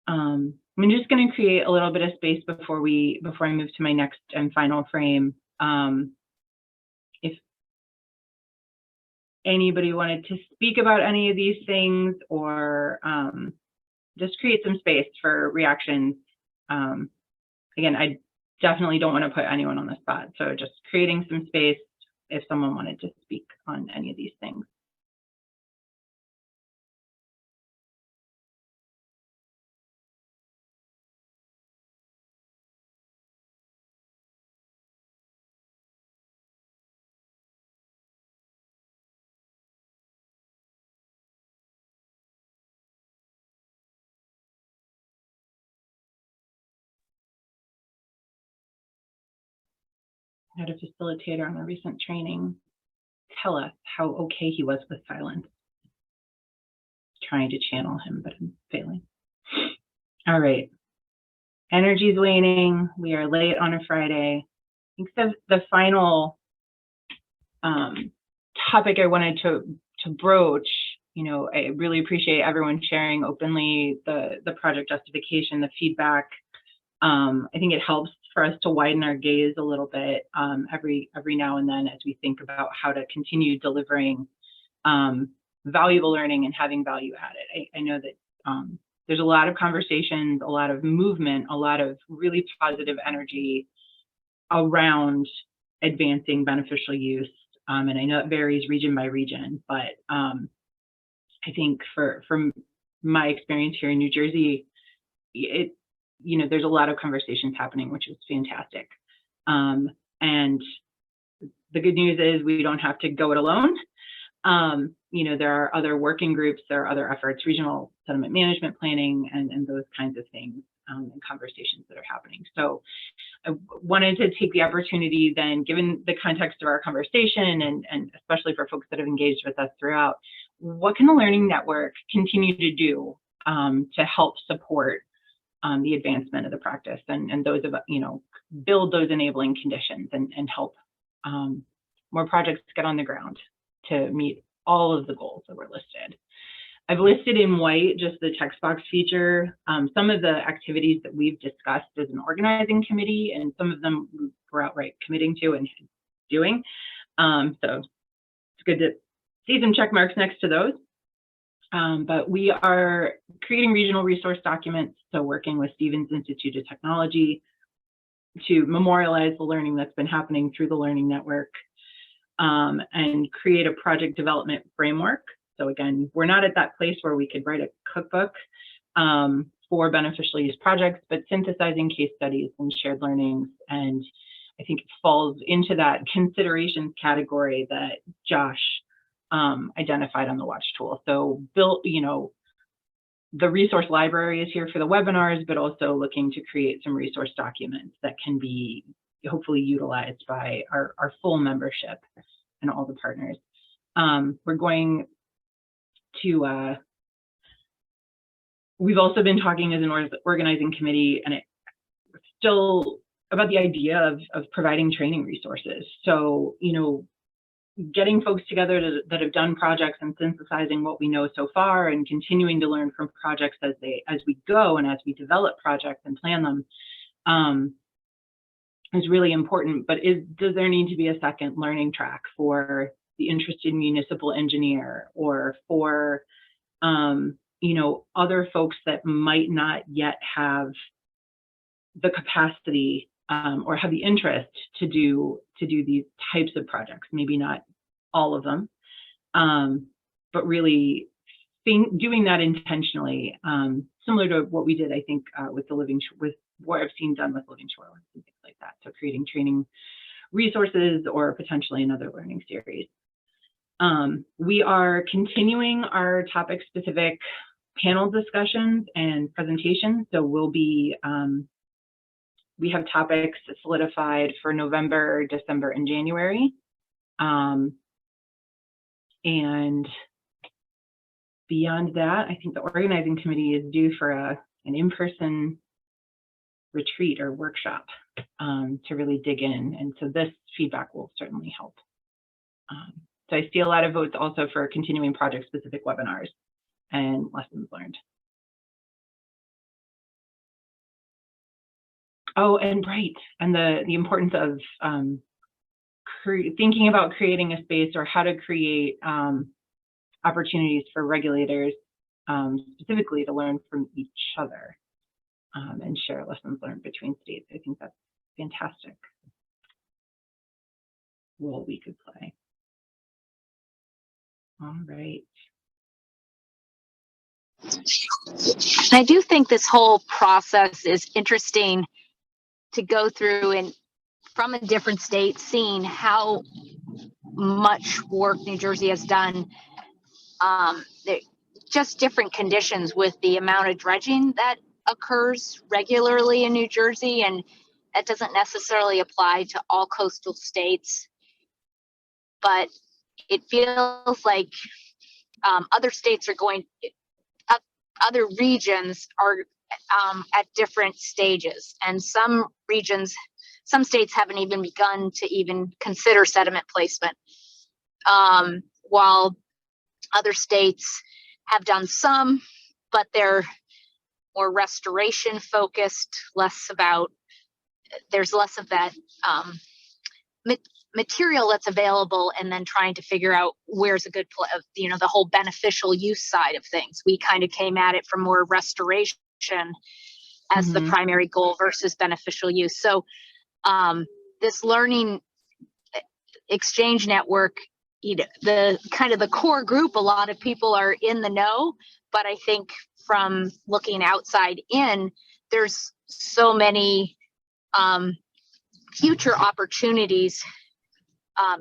I'm just going to create a little bit of space before I move to my next and final frame. If anybody wanted to speak about any of these things, or just create some space for reactions. Again, I definitely don't want to put anyone on the spot, so just creating some space if someone wanted to speak on any of these things. I had a facilitator on a recent training tell us how okay he was with silence. Trying to channel him, but I'm failing. All right. Energy's waning. We are late on a Friday. I think the final topic I wanted to broach, I really appreciate everyone sharing openly the project justification, the feedback. I think it helps for us to widen our gaze a little bit every now and then as we think about how to continue delivering valuable learning and having value added. I know that there's a lot of conversations, a lot of movement, a lot of really positive energy around advancing beneficial use. And I know it varies region by region, but I think from my experience here in New Jersey, there's a lot of conversations happening, which is fantastic. And the good news is we don't have to go it alone. There are other working groups, there are other efforts, regional sediment management planning, and those kinds of things, and conversations that are happening. So I wanted to take the opportunity then, given the context of our conversation, and especially for folks that have engaged with us throughout, what can the Learning Network continue to do to help support the advancement of the practice and those of, build those enabling conditions and help more projects get on the ground to meet all of the goals that were listed. I've listed in white just the text box feature, some of the activities that we've discussed as an organizing committee, and some of them we're outright committing to and doing. So it's good to see some check marks next to those. But we are creating regional resource documents, so working with Stevens Institute of Technology to memorialize the learning that's been happening through the Learning Network, and create a project development framework. So again, we're not at that place where we could write a cookbook for beneficial use projects, but synthesizing case studies and shared learnings. And I think it falls into that considerations category that Josh identified on the watch tool. So the resource library is here for the webinars, but also looking to create some resource documents that can be hopefully utilized by our full membership and all the partners. We're going to, we've also been talking as an organizing committee, and it's still about the idea of providing training resources. So, you know, getting folks together that have done projects and synthesizing what we know so far and continuing to learn from projects as we go and as we develop projects and plan them is really important. But does there need to be a second learning track for the interested municipal engineer, or for you know, other folks that might not yet have the capacity or have the interest to do these types of projects? Maybe not all of them, but really doing that intentionally, similar to what we did, I think, with what I've seen done with Living Shoreline and things like that. So creating training resources or potentially another learning series. We are continuing our topic-specific panel discussions and presentations. So we'll be, we have topics solidified for November, December, and January. And beyond that, I think the organizing committee is due for an in-person retreat or workshop to really dig in. And so this feedback will certainly help. So I see a lot of votes also for continuing project-specific webinars and lessons learned. Oh, and right, and the importance of thinking about creating a space, or how to create opportunities for regulators specifically to learn from each other and share lessons learned between states. I think that's a fantastic role we could play. All right. I do think this whole process is interesting to go through, and from a different state, seeing how much work New Jersey has done. Just different conditions with the amount of dredging that occurs regularly in New Jersey, and that doesn't necessarily apply to all coastal states. But it feels like other states are other regions are at different stages, and some states haven't even begun to even consider sediment placement, while other states have done some, but they're more restoration focused, there's less of that material that's available, and then trying to figure out where's a good the whole beneficial use side of things. We kind of came at it from more restoration as the primary goal versus beneficial use. So this learning exchange network, the core group, a lot of people are in the know, but I think from looking outside in, there's so many future opportunities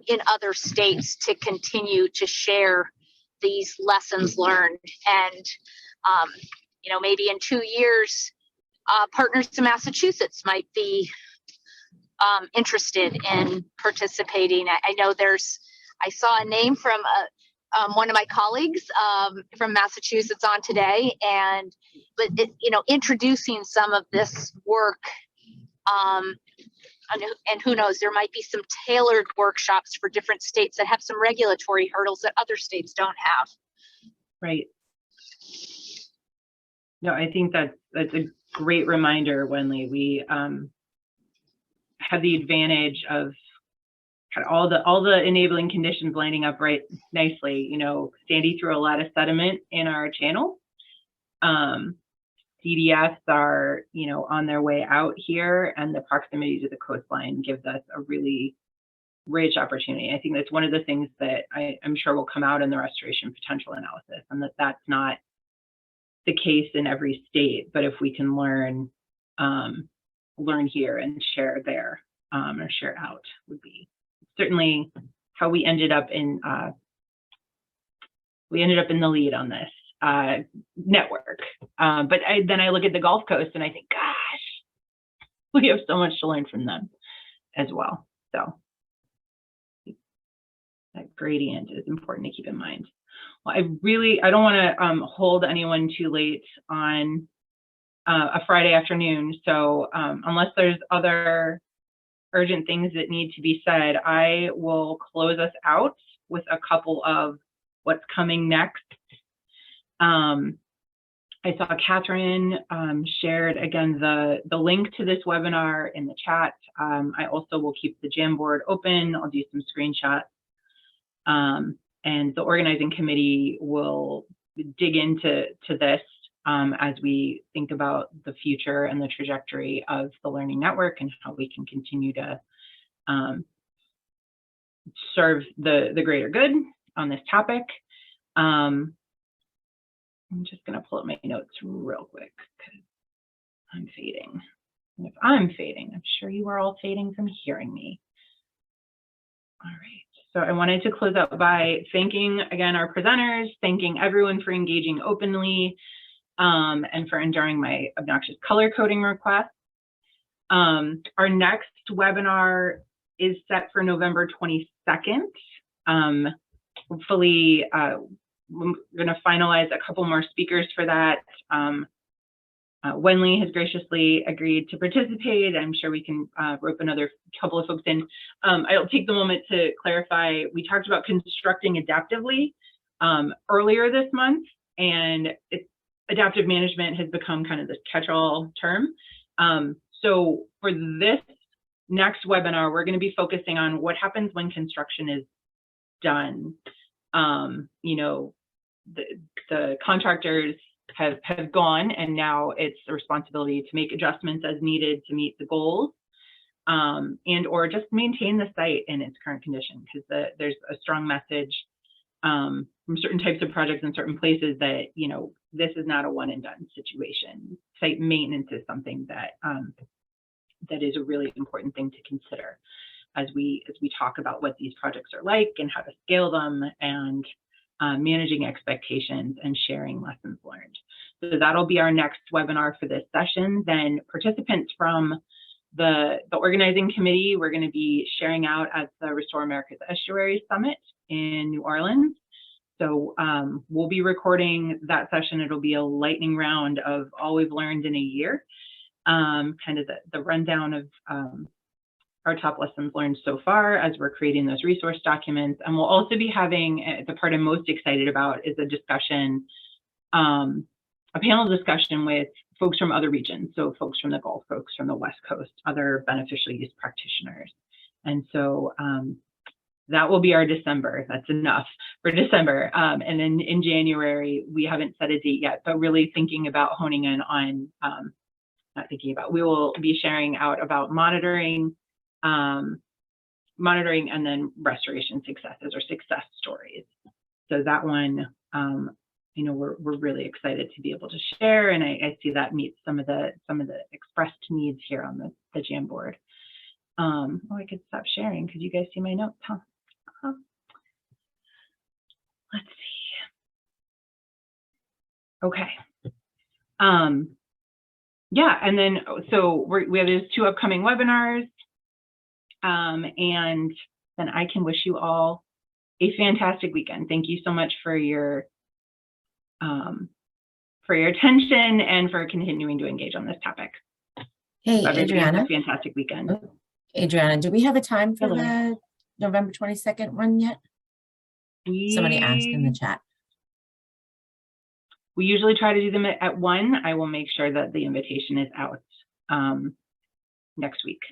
in other states to continue to share these lessons learned. And maybe in 2 years, partners in Massachusetts might be interested in participating. I know I saw a name from one of my colleagues from Massachusetts on today, but introducing some of this work, and who knows, there might be some tailored workshops for different states that have some regulatory hurdles that other states don't have. Right. No, I think that's a great reminder, Wenli. We have the advantage of all the enabling conditions lining up right nicely. Sandy threw a lot of sediment in our channel. CDFs are, on their way out here, and the proximity to the coastline gives us a really rich opportunity. I think that's one of the things that I'm sure will come out in the restoration potential analysis, and that's not the case in every state. But if we can learn here and share there, or share out, would be certainly how we ended up in the lead on this. network. But then I look at the Gulf Coast and I think, gosh, we have so much to learn from them as well. So that gradient is important to keep in mind. Well, I don't want to hold anyone too late on a Friday afternoon. So unless there's other urgent things that need to be said, I will close us out with a couple of what's coming next. I saw Catherine shared again the link to this webinar in the chat. I also will keep the Jamboard open. I'll do some screenshots. And the organizing committee will dig into this as we think about the future and the trajectory of the Learning Network and how we can continue to serve the greater good on this topic. I'm just going to pull up my notes real quick because I'm fading. And if I'm fading, I'm sure you are all fading from hearing me. All right. So I wanted to close out by thanking, again, our presenters, thanking everyone for engaging openly and for enduring my obnoxious color coding request. Our next webinar is set for November 22nd. Hopefully, we're going to finalize a couple more speakers for that. Wenli has graciously agreed to participate. I'm sure we can rope another couple of folks in. I'll take the moment to clarify. We talked about constructing adaptively earlier this month, and adaptive management has become kind of this catch-all term. So for this next webinar, we're going to be focusing on what happens when construction is done. You know, the contractors have gone, and now it's the responsibility to make adjustments as needed to meet the goals, and or just maintain the site in its current condition, because there's a strong message from certain types of projects in certain places that, you know, this is not a one and done situation. Site maintenance is something that that is a really important thing to consider as we talk about what these projects are like and how to scale them, and managing expectations and sharing lessons learned. So that'll be our next webinar for this session. Then participants from the organizing committee, we're going to be sharing out at the Restore America's Estuaries Summit in New Orleans. So we'll be recording that session. It'll be a lightning round of all we've learned in a year, kind of the rundown of our top lessons learned so far as we're creating those resource documents. And we'll also be having, the part I'm most excited about is a discussion, a panel discussion with folks from other regions. So folks from the Gulf, folks from the West Coast, other beneficial use practitioners. And so that will be our December. That's enough for December. And then in January, we haven't set a date yet, but really thinking about honing in on, we will be sharing out about monitoring and then restoration successes or success stories. So that one, you know, we're really excited to be able to share, and I see that meets some of the expressed needs here on the Jamboard. Oh, I could stop sharing because you guys see my notes, huh? Let's see. Okay. Yeah, and then so we have those two upcoming webinars. And then I can wish you all a fantastic weekend. Thank you so much for your attention and for continuing to engage on this topic. Hey, So Adriana. have a fantastic weekend. Adriana, do we have a time for Hello. the November 22nd one yet? Somebody asked in the chat. We usually try to do them at 1. I will make sure that the invitation is out next week.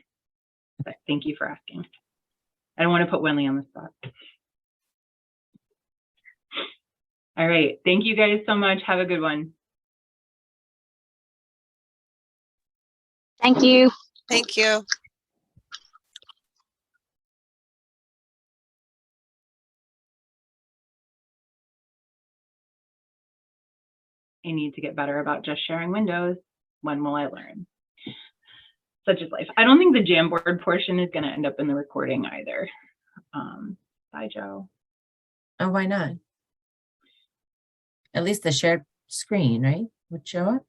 But thank you for asking. I don't want to put Wenli on the spot. All right. Thank you guys so much. Have a good one. Thank you. Thank you. I need to get better about just sharing windows. When will I learn? Such is life. I don't think the Jamboard portion is going to end up in the recording either. Bye, Joe. Oh, why not? at least the shared screen, right? Would show up.